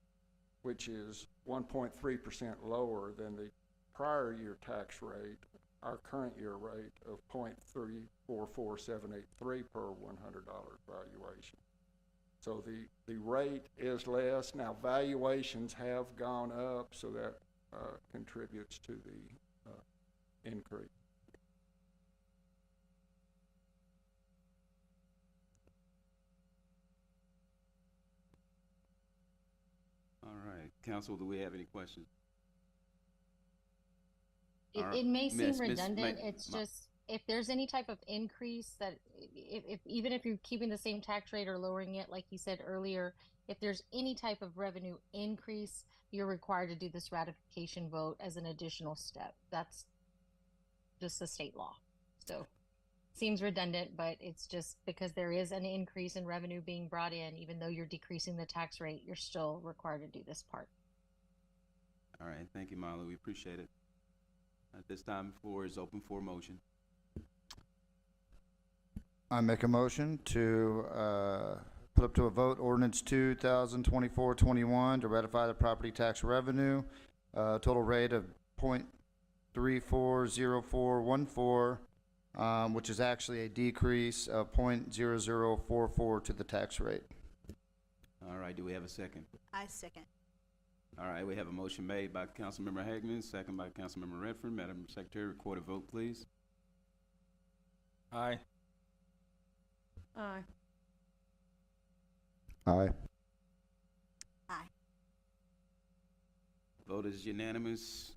which is 1.3% lower than the prior year tax rate, our current year rate of 0.344783 per $100 valuation. So the rate is less. Now valuations have gone up, so that contributes to the increase. All right, council, do we have any questions? It All right. may seem Miss- redundant. It's just if there's any type of increase that, if even if you're keeping the same tax rate or lowering it, like you said earlier, if there's any type of revenue increase, you're required to do this ratification vote as an additional step. That's just the state law. So seems redundant, but it's just because there is an increase in revenue being brought in, even though you're decreasing the tax rate, you're still required to do this part. All right, thank you, Marla, we appreciate it. At this time, the floor is open for motion. I make a motion to put up to a vote ordinance 2024-21 to ratify the property tax revenue, total rate of .340414, which is actually a decrease of .0044 to the tax rate. All right, do we have a second? I second. All right, we have a motion made by Councilmember Hagman, second by Councilmember Redford. Madam Secretary, record a vote, please. Aye. Aye. Aye. Aye. Vote is unanimous.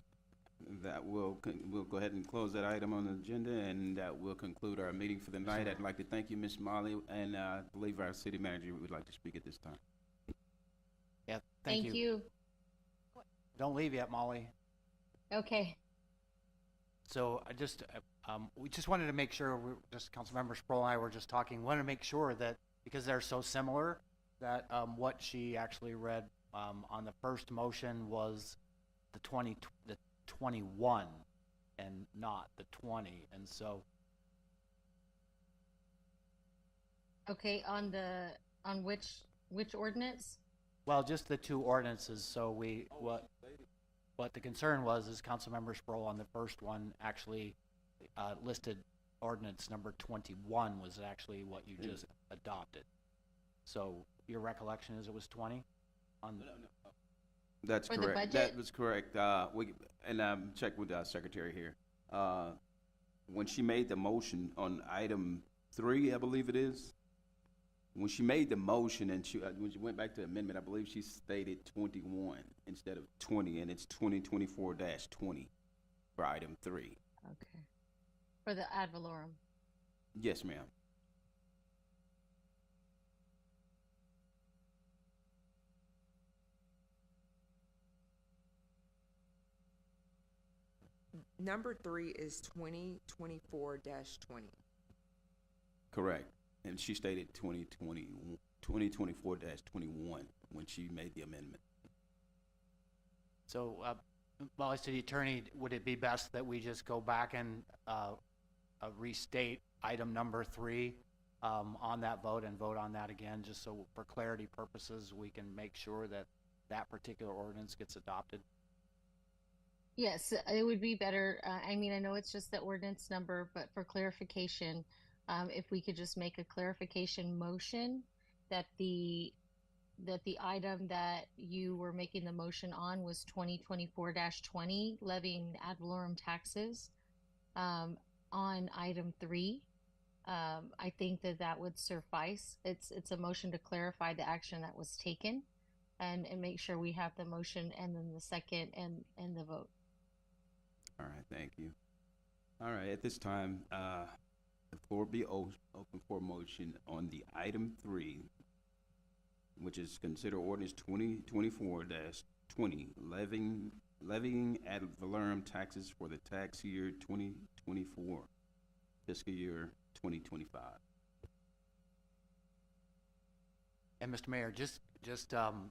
That will, we'll go ahead and close that item on the agenda, and that will conclude our meeting for the night. I'd like to thank you, Ms. Molly, and I believe our city manager would like to speak at this time. Yeah, thank you. Don't leave yet, Molly. Okay. So I just, we just wanted to make sure, just Councilmember Sproul and I were just talking, wanted to make sure that, because they're so similar, that what she actually read on the first motion was the 21 and not the 20. And so, Okay, on which ordinance? well, just the two ordinances. So what the concern was is Councilmember Sproul on the first one actually listed ordinance number 21 was actually what you just adopted. So your recollection is it was 20? That's For the correct. budget? That was correct. Check with our secretary here. When she made the motion on item 3, I believe it is, when she made the motion and when she went back to amendment, I believe she stated 21 instead of 20, and it's 2024-20 for item 3. Okay. For the ad valorem. Yes, ma'am. Number 3 is 2024-20. Correct. And she stated 2024-21 when she made the amendment. So, Molly City Attorney, would it be best that we just go back and restate item number 3 on that vote and vote on that again, just so for clarity purposes, we can make sure that that particular ordinance gets adopted? Yes, it would be better. I mean, I know it's just the ordinance number, but for clarification, if we could just make a clarification motion that the item that you were making the motion on was 2024-20, levying ad valorem taxes. On item 3, I think that would suffice. It's a motion to clarify the action that was taken, and make sure we have the motion and then the second and the vote. All right, thank you. All right, at this time, the floor will be open for motion on the item 3, which is consider ordinance 2024-20, levying ad valorem taxes for the tax year 2024, fiscal year 2025. And Mr. Mayor, just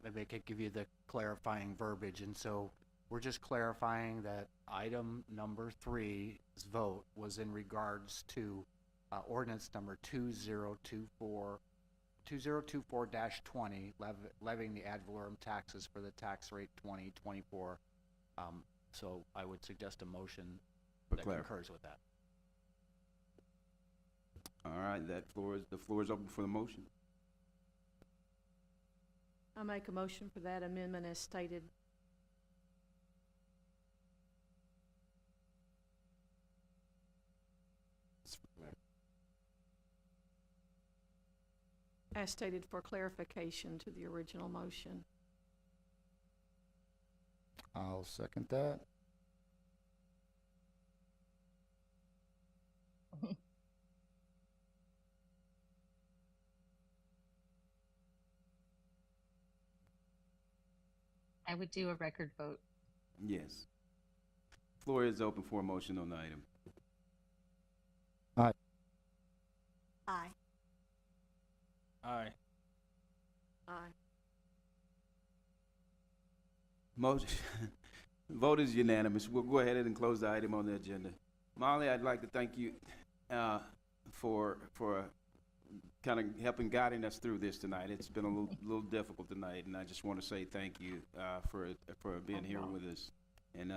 maybe I could give you the clarifying verbiage. And so we're just clarifying that item number 3's vote was in regards to ordinance number 2024-20, levying the ad valorem taxes for the tax rate 2024. So I would suggest a motion that concurs with that. All right, the floor is open for the motion. I make a motion for that amendment as stated. As stated for clarification to the original motion. I'll second that. I would do a record vote. Yes. Floor is open for a motion on the item. Aye. Aye. Aye. Motion, vote is unanimous. We'll go ahead and close the item on the agenda. Molly, I'd like to thank you for kind of helping guiding us through this tonight. It's been a little difficult tonight, and I just want to say thank you for being here with us and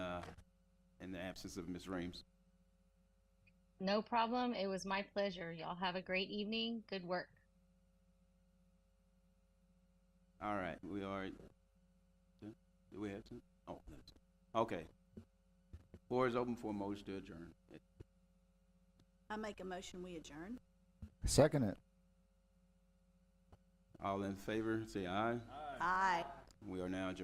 in the absence of Ms. Reams. No problem. It was my pleasure. Y'all have a great evening. Good work. All right, we are. Do we have to? Oh, that's, okay. Floor is open for a motion to adjourn. I make a motion, we adjourn. Second it. All in favor, say aye. Aye. We are now adjourned.